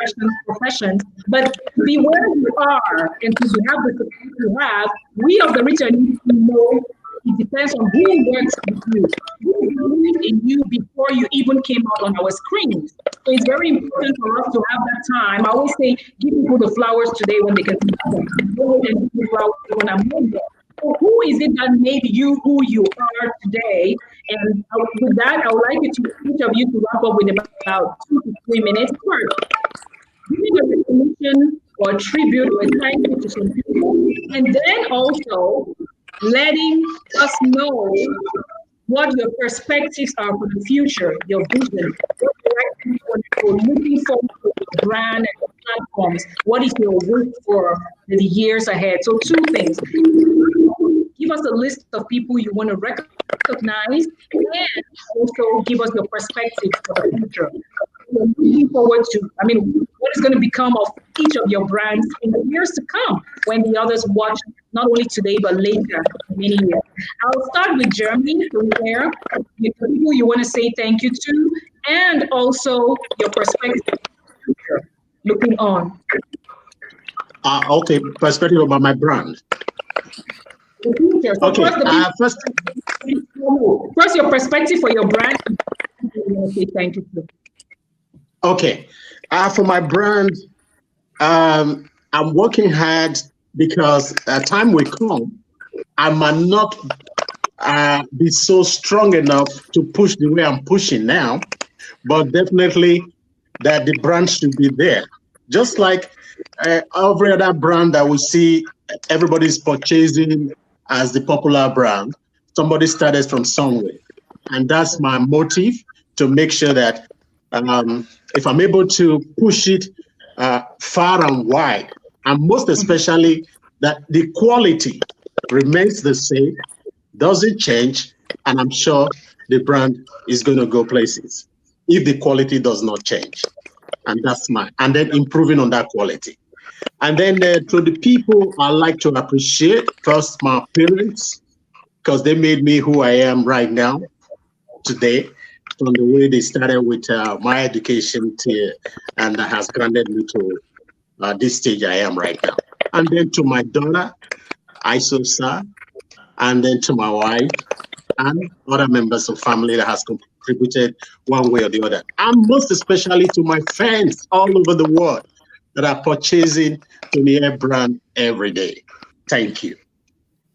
professions. But to be where you are and to have the success you have, we of the region need to know it depends on who works with you, who believed in you before you even came out on our screens. So it's very important for us to have that time. I always say, give people the flowers today when they can see them. Don't wait and give the flowers when I'm there. So who is it that made you who you are today? And with that, I would like each of you to wrap up with about 2 to 3 minutes. First, giving a recognition or tribute or thank you to some people, and then also letting us know what your perspectives are for the future, your vision, what direction you want to go, looking forward to your brand and your platforms. What is your wish for the years ahead? So 2 things. Give us a list of people you want to recognize and also give us your perspective for the future. We're looking forward to, what is going to become of each of your brands in the years to come when the others watch, not only today, but later, in many years. I'll start with Jeremy from there, with the people you want to say thank you to, and also your perspective for the future, looking on. Okay, perspective about my brand. The future. So Okay, first your perspective for your brand. Okay, thank you. Okay, for my brand, I'm working hard because time will come. I might not be so strong enough to push the way I'm pushing now, but definitely that the brand should be there. Just like every other brand that we see everybody's purchasing as the popular brand, somebody started from somewhere. And that's my motive, to make sure that if I'm able to push it far and wide, and most especially that the quality remains the same, doesn't change, and I'm sure the brand is going to go places if the quality does not change. And that's mine. And then improving on that quality. And then to the people, I like to appreciate first my parents, because they made me who I am right now, today, from the way they started with my education and that has granted me to this stage I am right now. And then to my daughter, Isosa, and then to my wife and other members of family that has contributed one way or the other. And most especially to my fans all over the world that are purchasing Tony Air brand every day. Thank you.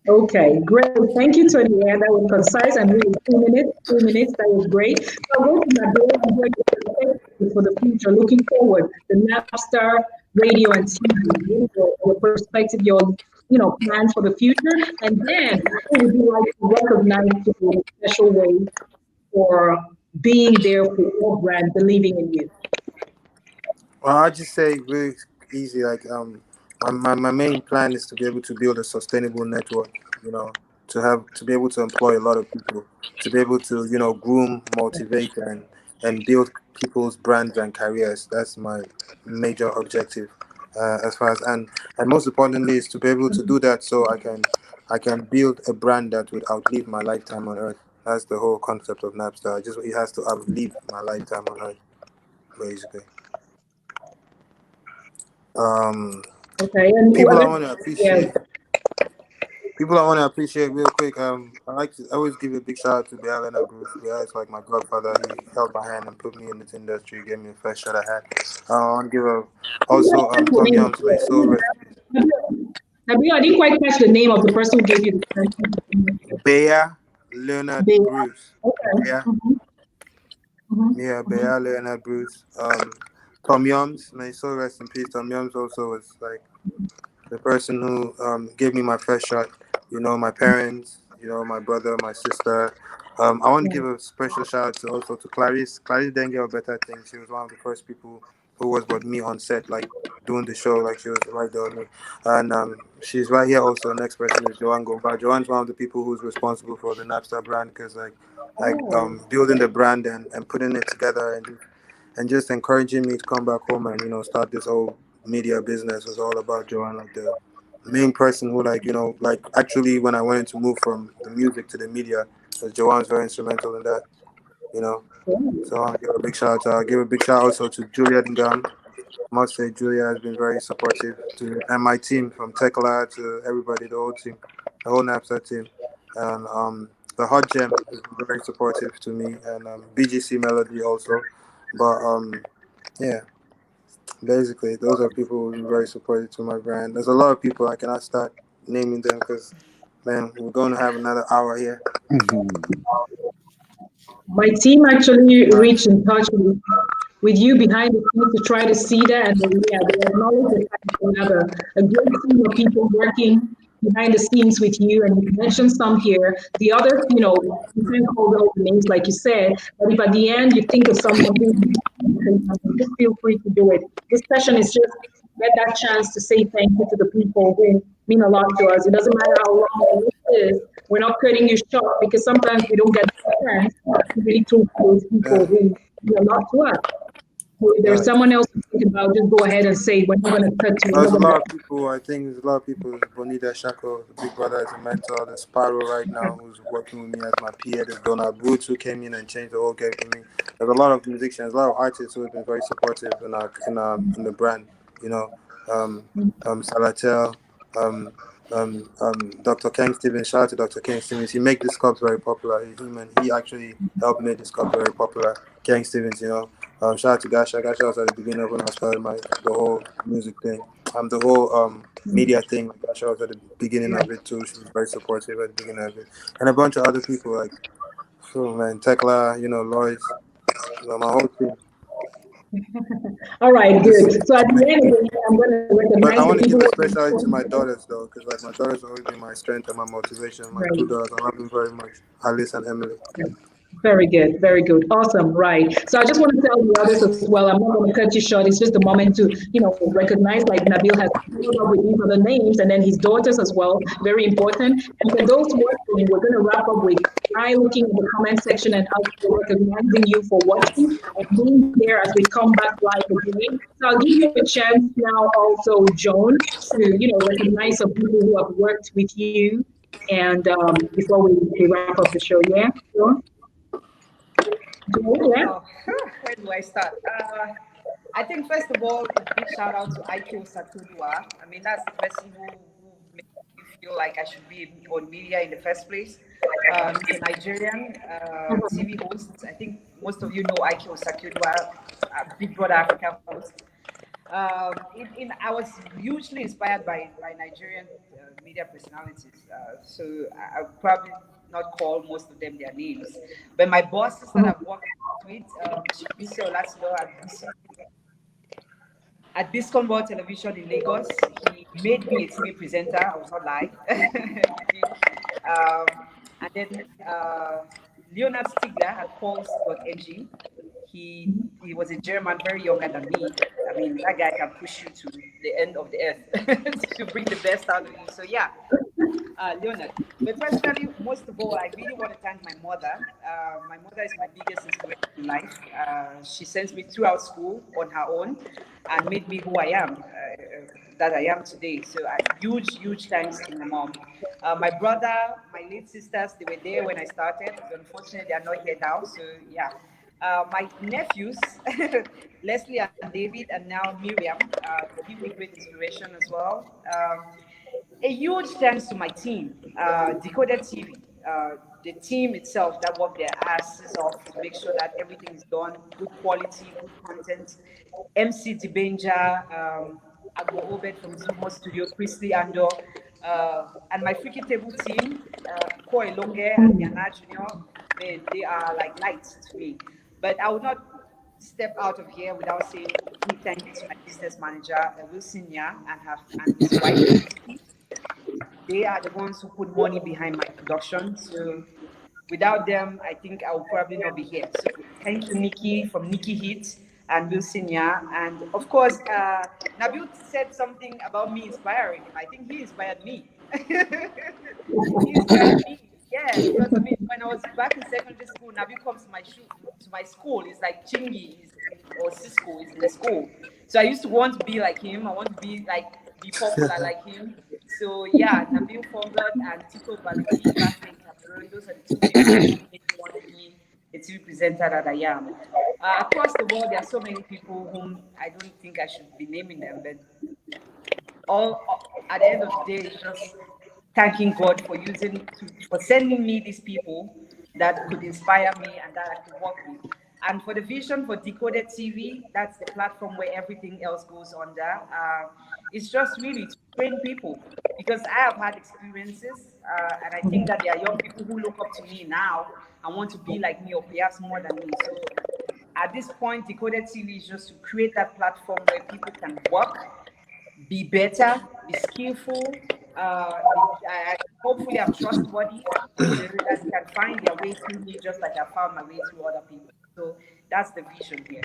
Okay, great. Thank you, Tony. That was concise and really 2 minutes. 2 minutes. That was great. So I'll go to Nadia and for the future, looking forward, the Napstar radio and TV, your perspective, your plans for the future, and then who would you like to recognize you in a special way for being there for your brand, believing in you? Well, I just say really easy. Like my main plan is to be able to build a sustainable network. You know, to be able to employ a lot of people, to be able to groom, motivate, and build people's brands and careers. That's my major objective. As far as and most importantly is to be able to do that so I can build a brand that would outlive my lifetime on earth. That's the whole concept of Napstar. Just it has to outlive my lifetime on earth, basically. Um, Okay, and people I whoever, want to yeah, appreciate. People I want to appreciate real quick. I like to always give a big shout out to Bialena Bruce. Bial is like my godfather. He held my hand and put me in this industry. Gave me the first shot I had. I want to give a also Tom Yums, my soul rest. Nabil, I didn't quite catch the name of the person who gave you the question. Bea Leonard Bea. Bruce. Okay. Bea, yeah, Mhm. Bea Leonard Bruce. Tom Yums, may soul rest in peace. Tom Yums also was like the person who gave me my first shot. My parents, my brother, my sister. I want to give a special shout out to also to Clarice. Clarice didn't get a better thing. She was one of the first people who was with me on set, like doing the show, like she was right there with me. And she's right here also. The next person is Joanne Goombah. Joanne's one of the people who's responsible for the Napstar brand because Oh, building the brand and putting it together and just encouraging me to come back home and start this whole media business was all about Joanne, like the main person who like actually when I wanted to move from the music to the media, because Joanne's very instrumental in that, you know. cool. So I'll give a big shout out to her. I'll give a big shout out also to Julia Dingam. I must say Julia has been very supportive to and my team from Tekla to everybody, the whole team, the whole Napstar team. And the Hot Gem is very supportive to me and BGC Melody also. But yeah, basically those are people who are very supportive to my brand. There's a lot of people I cannot start naming them because man, we're going to have another hour here. My team actually But reached in touch with you behind the scenes to try to see that, and yeah, they acknowledge the fact that we have a great team of people working behind the scenes with you, and you mentioned some here. The others, you can call those names like you said, but if at the end you think of someone who just feel free to do it. This session is just get that chance to say thank you to the people who mean a lot to us. It doesn't matter how long the list is. We're not cutting you short because sometimes we don't get the chance to really talk to those people yeah, who mean a lot to us. So if there's right. someone else to think about, just go ahead and say, we're not going to cut you. We're There's not a going lot to. of people. I think there's a lot of people. Bonita Shako, the big brother, is a mentor. There's Sparrow right now, who's working with me as my PA. There's Donald Boots, who came in and changed the whole game for me. There's a lot of musicians, a lot of artists who have been very supportive in the brand. You know, Salatel, Dr. Ken Stevens. Shout out to Dr. Ken Stevens. He made this cup very popular. He actually helped make this cup very popular. Ken Stevens, shout out to Gasha. Gasha was at the beginning of when I started the whole music thing. The whole media thing. Gasha was at the beginning of it too. She was very supportive at the beginning of it, and a bunch of other people like, oh man, Tekla, Lois, my whole team. All right, Just good. So at the end of the day, I'm going to But I recognize the want to people give a who speciality to are my daughters though, because like my daughters always been my strength and my motivation. My two right. daughters, I love them very much, Alice and Emily. Very good, very good. Awesome, right. So I just want to tell the others as well, I'm not going to cut you short. It's just a moment to, recognize like Nabil has followed up with these other names and then his daughters as well. Very important. And for those watching, we're going to wrap up with I looking at the comment section and also recognizing you for watching and being here as we come back live again. So I'll give you a chance now also, Joan, to, recognize some people who have worked with you and before we wrap up the show, yeah? Joan? Yeah. Oh, where do I start? I think first of all, a big shout out to IQ Satudwa. I mean, that's the person who made me feel like I should be on media in the first place. He's a Nigerian TV host. I think most of you know IQ Satudwa, Big Brother Africa host. I was hugely inspired by Nigerian media personalities. So I probably not call most of them their names. But my bosses that I've worked with, Mr. Olasilo at Biscom World Television in Lagos, he made me a TV presenter. I was not lying. And then Leonard Stigler at Pulse.ng. He was a German, very younger than me. I mean, that guy can push you to the end of the earth to bring the best out of you. So yeah, Leonard. But personally, most of all, I really want to thank my mother. My mother is my biggest inspiration in life. She sent me throughout school on her own and made me who I am, that I am today. So huge thanks to my mom. My brother, my late sisters, they were there when I started. Unfortunately, they are not here now. So yeah. My nephews, Leslie and David, and now Miriam, give me great inspiration as well. A huge thanks to my team, Decoded TV, the team itself that worked their asses off to make sure that everything is done, good quality, good content. MC Dibenja, Agbo Obed from Zumo Studio, Christy Ando, and my freaking table team, Koi Longe and Yana Junior, they are like lights to me. But I would not step out of here without saying big thank you to my business manager, Wilson Ya, and his wife. They are the ones who put money behind my production. So without them, I think I would probably not be here. So thank you, Nikki from Nikki Heat and Wilson Ya. And of course, Nabil said something about me inspiring him. I think he inspired me. He inspired me. Yeah, because I mean, when I was back in secondary school, Nabil comes to my school. It's like Chingy or Cisco is in the school. So I used to want to be like him. I want to be popular like him. So yeah, Nabil Fongot and Tito Balogi back in Cameroon, those are the two people who made me want to be a TV presenter that I am. Across the world, there are so many people whom I don't think I should be naming them, but at the end of the day, it's just thanking God for sending me these people that could inspire me and that I could work with. And for the vision for Decoded TV, that's the platform where everything else goes under. It's just really to train people, because I have had experiences, and I think that there are young people who look up to me now and want to be like me or perhaps more than me. So at this point, Decoded TV is just to create that platform where people can work, be better, be skillful. Hopefully, I'm trustworthy, so that they can find their way through me just like I found my way through other people. So that's the vision here.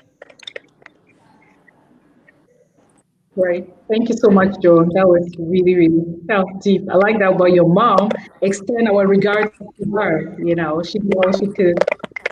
Great. Thank you so much, Joan. That was really felt deep. I like that about your mom. Extend our regards to her. You know, she did all she could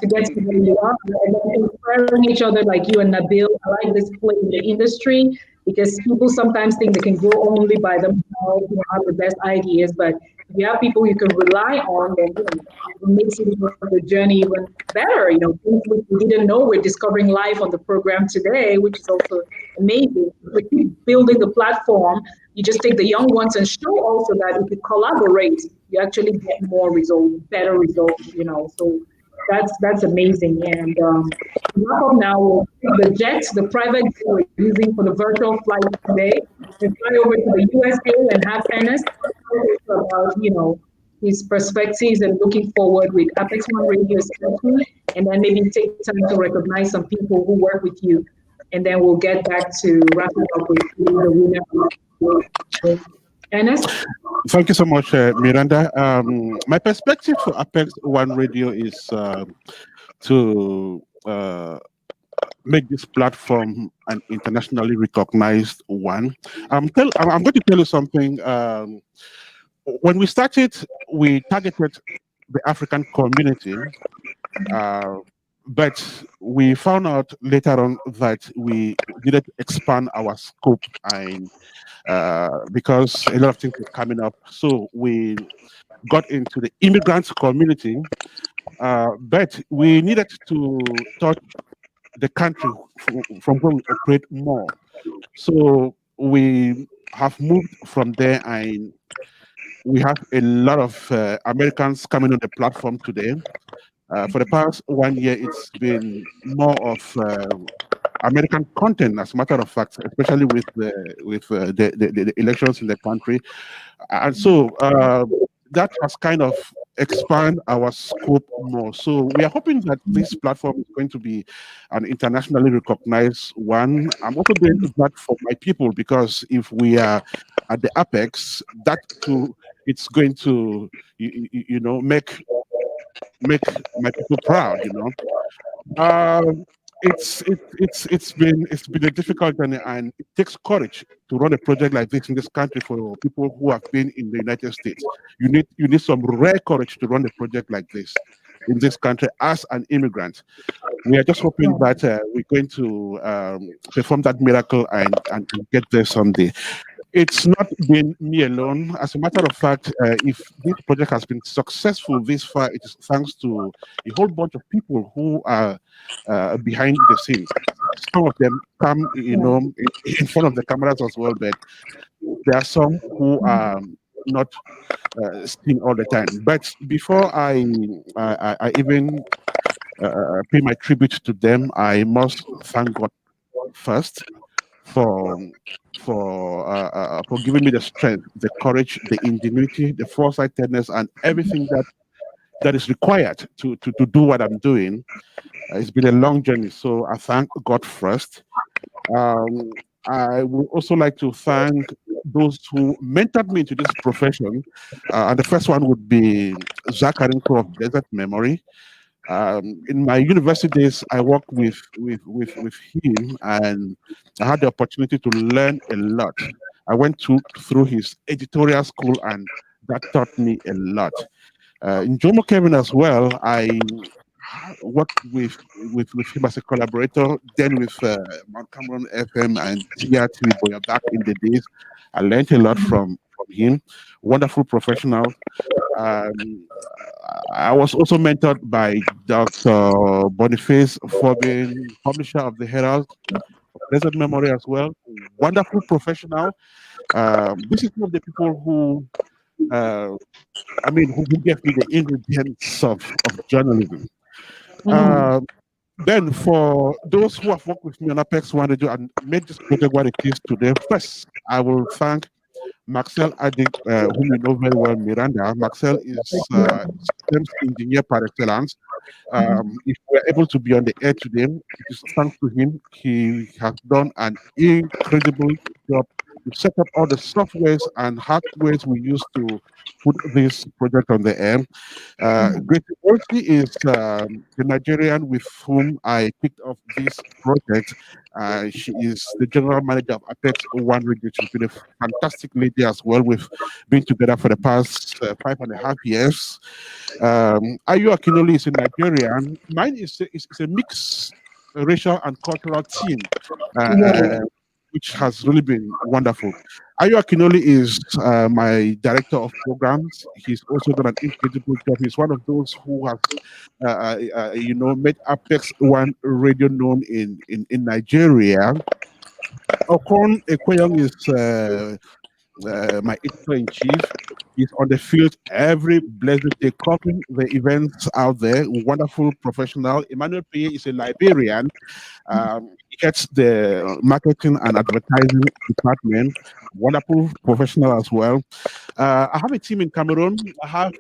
to get to where you are, and then inspiring each other like you and Nabil. I like this play in the industry because people sometimes think they can grow only by themselves, have the best ideas, but if you have people you can rely on, then it makes the journey even better. Things we didn't know, we're discovering live on the program today, which is also amazing. We keep building the platform. You just take the young ones and show also that if you collaborate, you actually get more results, better results. So that's amazing. And wrap up now, the jet, the private jet we're using for the virtual flight today, we fly over to the USA and have Ernest talk about, his perspectives and looking forward with Apex One Radio especially, and then maybe take time to recognize some people who work with you. And then we'll get back to wrapping up with the winner. Ernest? Thank you so much, Miranda. My perspective for Apex One Radio is to make this platform an internationally recognized one. I'm going to tell you something. When we started, we targeted the African community, but we found out later on that we needed to expand our scope, and because a lot of things were coming up. So we got into the immigrant community, but we needed to touch the country from whom we operate more. So we have moved from there, and we have a lot of Americans coming on the platform today. For the past 1 year, it's been more of American content, as a matter of fact, especially with the elections in the country. And so that has kind of expand our scope more. So we are hoping that this platform is going to be an internationally recognized one. I'm also doing that for my people, because if we are at the apex, that too, it's going to, make my people proud. Um, it's been a difficult journey, and it takes courage to run a project like this in this country for people who have been in the United States. You need some rare courage to run a project like this in this country as an immigrant. We are just hoping that we're going to perform that miracle and get there someday. It's not been me alone. As a matter of fact, if this project has been successful this far, it is thanks to a whole bunch of people who are behind the scenes. Some of them come, in front of the cameras as well, but there are some who are not seen all the time. But before I even pay my tribute to them, I must thank God first for for giving me the strength, the courage, the ingenuity, the foresightedness, and everything that is required to do what I'm doing. It's been a long journey, so I thank God first. Um, I would also like to thank those who mentored me into this profession. And the first one would be Zach Arinko of Desert Memory. In my university days, I worked with him, and I had the opportunity to learn a lot. I went through his editorial school, and that taught me a lot. In Jomo Kevin as well, I worked with him as a collaborator, then with Mount Cameron FM and TRTV Boya back in the days. I learned a lot from him. Wonderful professional. Um, I was also mentored by Dr. Boniface Forbin, publisher of the Herald, Blessed Memory as well. Wonderful professional. This is one of the people who, who gave me the ingredients of journalism. Then, for those who have worked with me on Apex One Radio and made this project what it is today, first, I will thank Marcel Adik, whom you know very well, Miranda. Marcel is systems engineer par excellence. If we're able to be on the air today, it is thanks to him. He has done an incredible job to set up all the softwares and hardwares we use to put this project on the air. Gracie Wolski is the Nigerian with whom I kicked off this project. She is the general manager of Apex One Radio. She's been a fantastic lady as well. We've been together for the past 5.5 years. Ayu Akinoli is a Nigerian. Mine is a mixed racial and cultural team, which has really been wonderful. Ayu Akinoli is my director of programs. He's also done an incredible job. He's one of those who has, made Apex One Radio known in Nigeria. Okon Ekweyoung is my editor-in-chief. He's on the field every blessed day, covering the events out there. Wonderful professional. Emmanuel P. is a Liberian. He gets the marketing and advertising department. Wonderful professional as well. I have a team in Cameroon. I have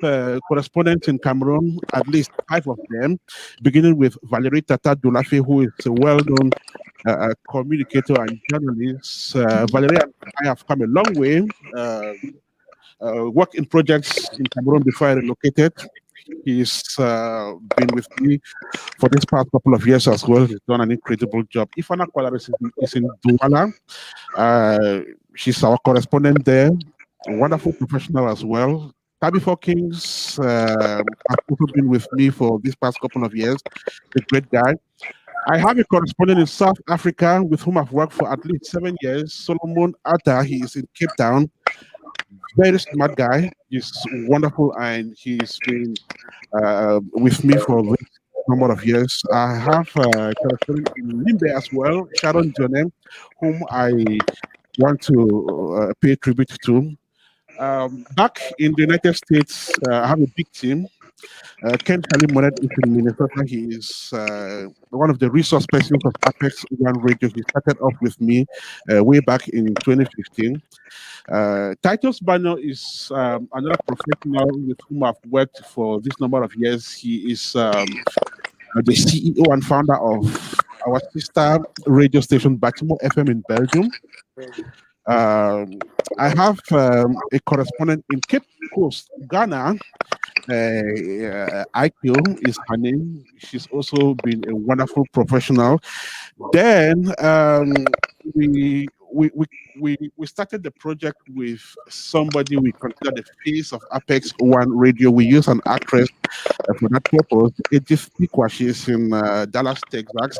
correspondents in Cameroon, at least 5 of them, beginning with Valerie Tata Dulafe, who is a well-known communicator and journalist. Valerie and I have come a long way. Worked in projects in Cameroon before I relocated. He's been with me for this past couple of years as well. He's done an incredible job. Ifana Kwala is in Douala. She's our correspondent there. A wonderful professional as well. Tabitha Kings has also been with me for this past couple of years. A great guy. I have a correspondent in South Africa with whom I've worked for at least 7 years. Solomon Atta, he is in Cape Town. Very smart guy. He's wonderful, and he's been with me for a number of years. I have a correspondent in Limbe as well, Sharon Jonem, whom I want to pay tribute to. Back in the United States, I have a big team. Ken Salim Monet is in Minnesota. He is one of the resource persons of Apex One Radio. He started off with me way back in 2015. Titus Bano is another professional with whom I've worked for this number of years. He is the CEO and founder of our sister radio station, Baltimore FM in Belgium. I have a correspondent in Cape Coast, Ghana. IQ is her name. She's also been a wonderful professional. Then we started the project with somebody we consider the face of Apex One Radio. We use an actress for that purpose. Edith Pikwa, she's in Dallas, Texas.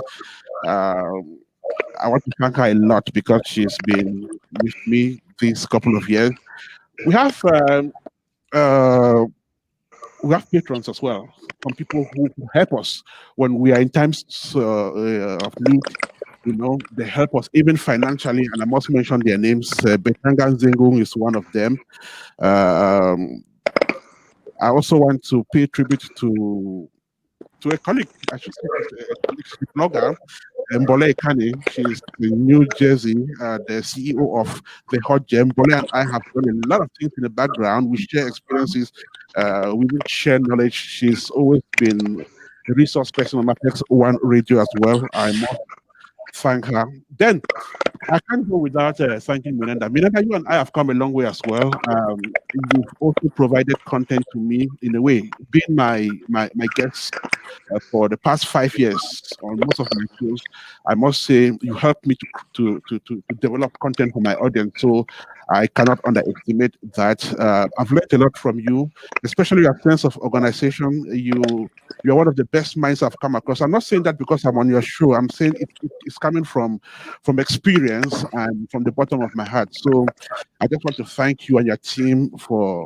I want to thank her a lot because she's been with me these couple of years. We have patrons as well, some people who help us when we are in times of need. You know, they help us even financially, and I must mention their names. Betanga Zengung is one of them. I also want to pay tribute to a colleague, I should say, a colleague, blogger, Mbole Kane. She's in New Jersey, the CEO of the Hot Gem. Mbole and I have done a lot of things in the background. We share experiences, we will share knowledge. She's always been a resource person on Apex One Radio as well. I must thank her. Then I can't go without thanking Miranda. Miranda, you and I have come a long way as well. You've also provided content to me in a way, being my guest for the past 5 years on most of my shows. I must say you helped me to develop content for my audience. So I cannot underestimate that. I've learned a lot from you, especially your sense of organization. You're one of the best minds I've come across. I'm not saying that because I'm on your show. I'm saying it's coming from experience and from the bottom of my heart. So I just want to thank you and your team for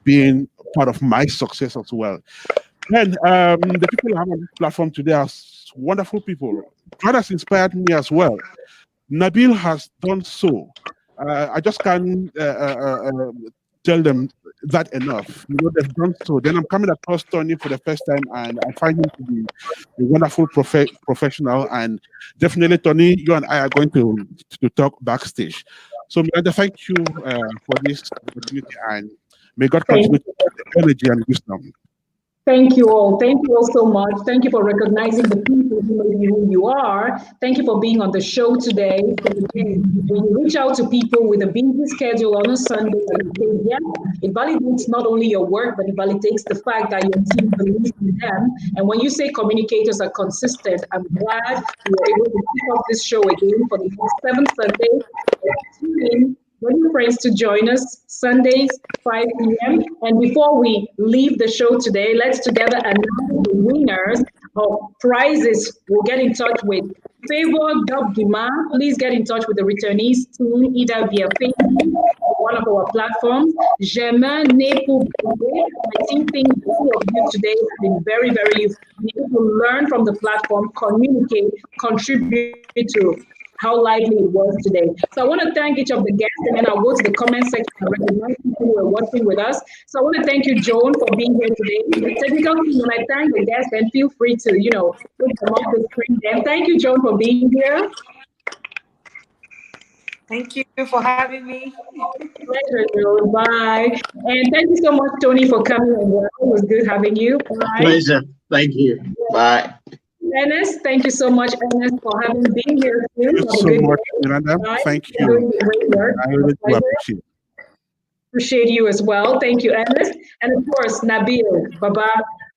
being part of my success as well. And the people I have on this platform today are wonderful people. God has inspired me as well. Nabil has done so. I just can't tell them that enough. You know, they've done so. Then I'm coming across Tony for the first time, and I find him to be a wonderful professional. And definitely, Tony, you and I are going to talk backstage. So, Miranda, thank you for this opportunity, and may God continue to give the energy and wisdom. Thank you all. Thank you all so much. Thank you for recognizing the people who made you who you are. Thank you for being on the show today. When you reach out to people with a busy schedule on a Sunday, and say, yeah, it validates not only your work, but it validates the fact that your team believes in them. And when you say communicators are consistent, I'm glad we were able to pick up this show again for the next 7 Sundays. Tune in. Bring your friends to join us Sundays, 5 p.m. And before we leave the show today, let's together announce the winners of prizes. We'll get in touch with Favor Gima. Please get in touch with the returnees team, either via Facebook or one of our platforms. Germain Nepo, I think the two of you today have been very, very useful. You need to learn from the platform, communicate, contribute to how lively it was today. So I want to thank each of the guests, and then I'll go to the comment section and recognize people who are watching with us. So I want to thank you, Joan, for being here today. The technical team, when I thank the guests, then feel free to, put them off the screen. And thank you, Joan, for being here. Thank you for having me. Pleasure, Joan. Bye. And thank you so much, Tony, for coming. It was good having you. Bye. Pleasure. Thank you. Bye. Ernest, thank you so much, Ernest, for having been here too. Thank you so much, Miranda. Thank you. I really do appreciate it. Appreciate you as well. Thank you, Ernest. And of course, Nabil, Baba,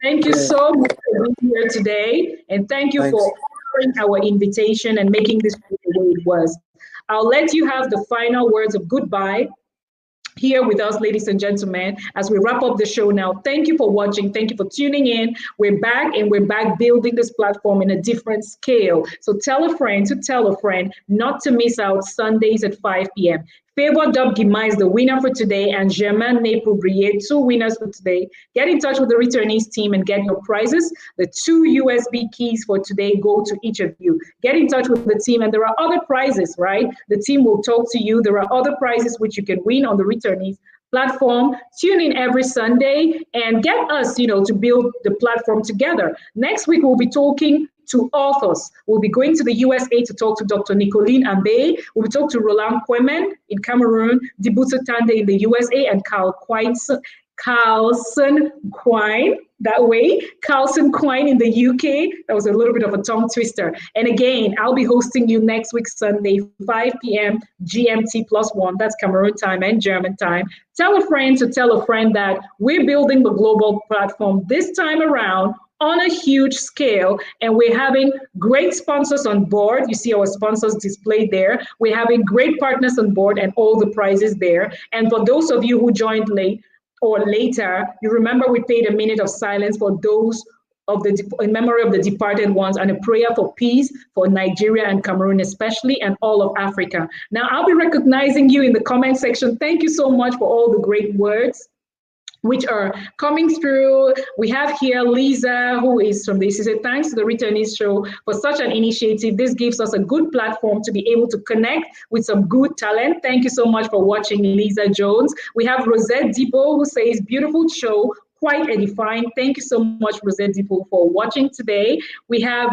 thank you so much for being here today. And thank you for honoring our invitation and making this the way it was. I'll let you have the final words of goodbye here with us, ladies and gentlemen, as we wrap up the show now. Thank you for watching. Thank you for tuning in. We're back, and we're back building this platform in a different scale. So tell a friend to tell a friend not to miss out Sundays at 5 p.m. Favor Gima is the winner for today, and Germain Nepobrier, 2 winners for today. Get in touch with the returnees team and get your prizes. The 2 USB keys for today go to each of you. Get in touch with the team, and there are other prizes, right? The team will talk to you. There are other prizes which you can win on the returnees platform. Tune in every Sunday and get us, to build the platform together. Next week, we'll be talking to authors. We'll be going to the USA to talk to Dr. Nicoline Ambe. We'll talk to Roland Kwemen in Cameroon, Dibutu Tande in the USA, and Carlson Quine, Carlson Quine in the UK. That was a little bit of a tongue twister. And again, I'll be hosting you next week, Sunday, 5 p.m. GMT+1. That's Cameroon time and German time. Tell a friend to tell a friend that we're building the global platform this time around on a huge scale, and we're having great sponsors on board. You see our sponsors displayed there. We're having great partners on board and all the prizes there. And for those of you who joined late or later, you remember we paid a minute of silence for those in memory of the departed ones, and a prayer for peace for Nigeria and Cameroon especially, and all of Africa. Now, I'll be recognizing you in the comment section. Thank you so much for all the great words which are coming through. We have here Lisa, who is from this. She said, thanks to the Returnees Show for such an initiative. This gives us a good platform to be able to connect with some good talent. Thank you so much for watching, Lisa Jones. We have Rosette Depot, who says, beautiful show, quite edifying. Thank you so much, Rosette Depot, for watching today. We have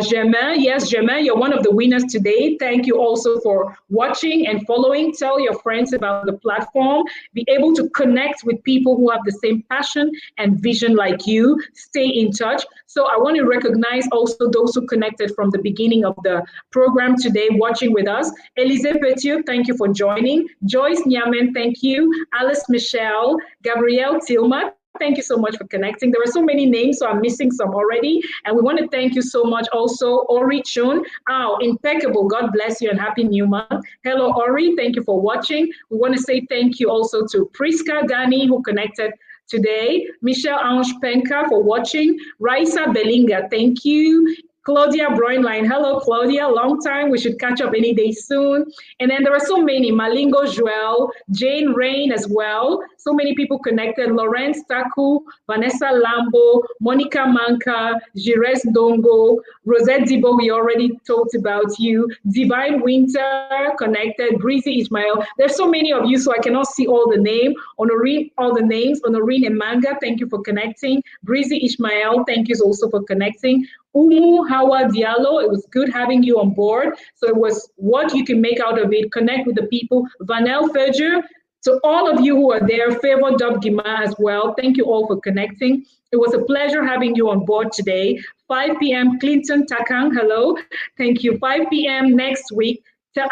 Germain. Yes, Germain, you're one of the winners today. Thank you also for watching and following. Tell your friends about the platform. Be able to connect with people who have the same passion and vision like you. Stay in touch. So I want to recognize also those who connected from the beginning of the program today, watching with us. Elise Petier, thank you for joining. Joyce Nyamen, thank you. Alice Michelle, Gabrielle Tilma, thank you so much for connecting. There are so many names, so I'm missing some already. And we want to thank you so much also, Ori Chun. Oh, impeccable. God bless you and happy new month. Hello, Ori. Thank you for watching. We want to say thank you also to Priska Gani, who connected today. Michelle Ange Penka for watching. Raisa Belinga, thank you. Claudia Broinline. Hello, Claudia. Long time. We should catch up any day soon. And then there are so many. Malingo Joel, Jane Rain as well. So many people connected. Lawrence Taku, Vanessa Lambo, Monica Manka, Jires Dongo, Rosette Dibo, we already talked about you. Divine Winter connected. Breezy Ismail. There's so many of you, so I cannot see all the names. Honorine, all the names. Honorine Emanga, thank you for connecting. Breezy Ishmael, thank you also for connecting. Umu Hawa Diallo, it was good having you on board. So it was what you can make out of it. Connect with the people. Vanel Ferger, to all of you who are there, Favor Dub Gima as well. Thank you all for connecting. It was a pleasure having you on board today. 5 p.m. Clinton Takang, hello. Thank you. 5 p.m. next week. To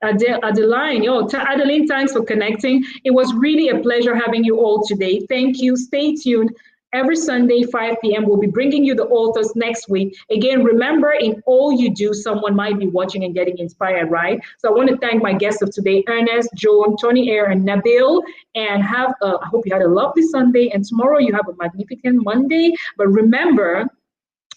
Adeline, thanks for connecting. It was really a pleasure having you all today. Thank you. Stay tuned. Every Sunday, 5 p.m., we'll be bringing you the authors next week. Again, remember, in all you do, someone might be watching and getting inspired, right? So I want to thank my guests of today, Ernest, Joan, Tony Air, and Nabil. And I hope you had a lovely Sunday. And tomorrow you have a magnificent Monday. But remember,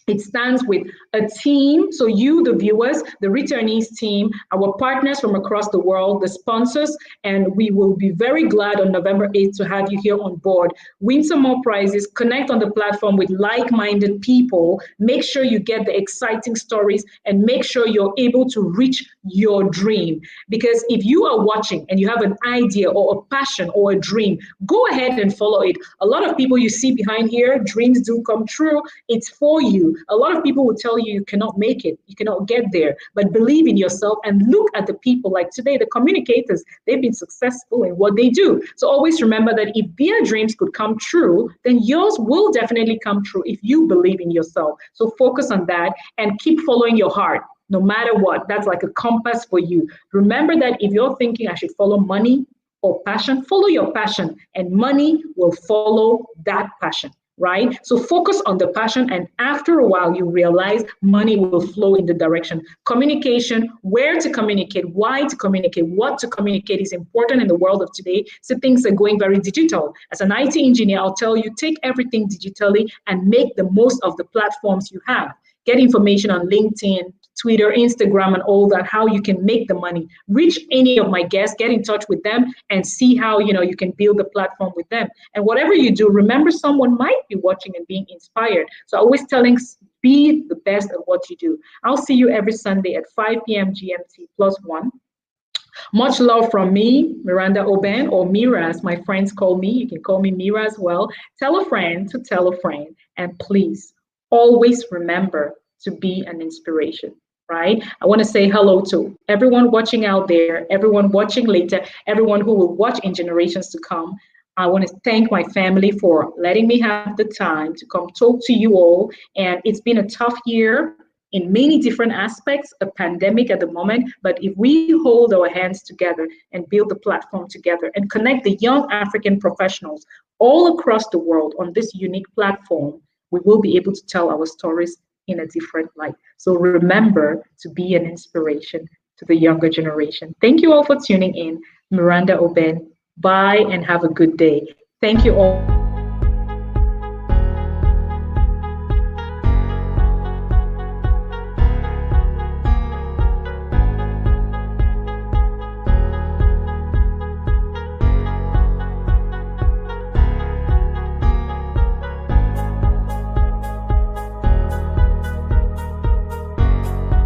it stands with a team. So you, the viewers, the returnees team, our partners from across the world, the sponsors, and we will be very glad on November 8th to have you here on board. Win some more prizes, connect on the platform with like-minded people, make sure you get the exciting stories, and make sure you're able to reach your dream. Because if you are watching and you have an idea or a passion or a dream, go ahead and follow it. A lot of people you see behind here, dreams do come true. It's for you. A lot of people will tell you you cannot make it, you cannot get there, but believe in yourself and look at the people like today, the communicators, they've been successful in what they do. So always remember that if their dreams could come true, then yours will definitely come true if you believe in yourself. So focus on that and keep following your heart. No matter what, that's like a compass for you. Remember that if you're thinking I should follow money or passion, follow your passion and money will follow that passion. Right? So focus on the passion, and after a while, you realize money will flow in the direction. Communication, where to communicate, why to communicate, what to communicate is important in the world of today. So things are going very digital. As an IT engineer, I'll tell you, take everything digitally and make the most of the platforms you have. Get information on LinkedIn, Twitter, Instagram, and all that, how you can make the money. Reach any of my guests, get in touch with them, and see how you can build a platform with them. And whatever you do, remember someone might be watching and being inspired. So always telling, be the best at what you do. I'll see you every Sunday at 5 p.m. GMT+1. Much love from me, Miranda Oben, or Mira, as my friends call me. You can call me Mira as well. Tell a friend to tell a friend. And please, always remember to be an inspiration, right? I want to say hello to everyone watching out there, everyone watching later, everyone who will watch in generations to come. I want to thank my family for letting me have the time to come talk to you all. And it's been a tough year in many different aspects, a pandemic at the moment. But if we hold our hands together and build the platform together and connect the young African professionals all across the world on this unique platform, we will be able to tell our stories in a different light. So remember to be an inspiration to the younger generation. Thank you all for tuning in. Miranda Oben, bye and have a good day. Thank you all.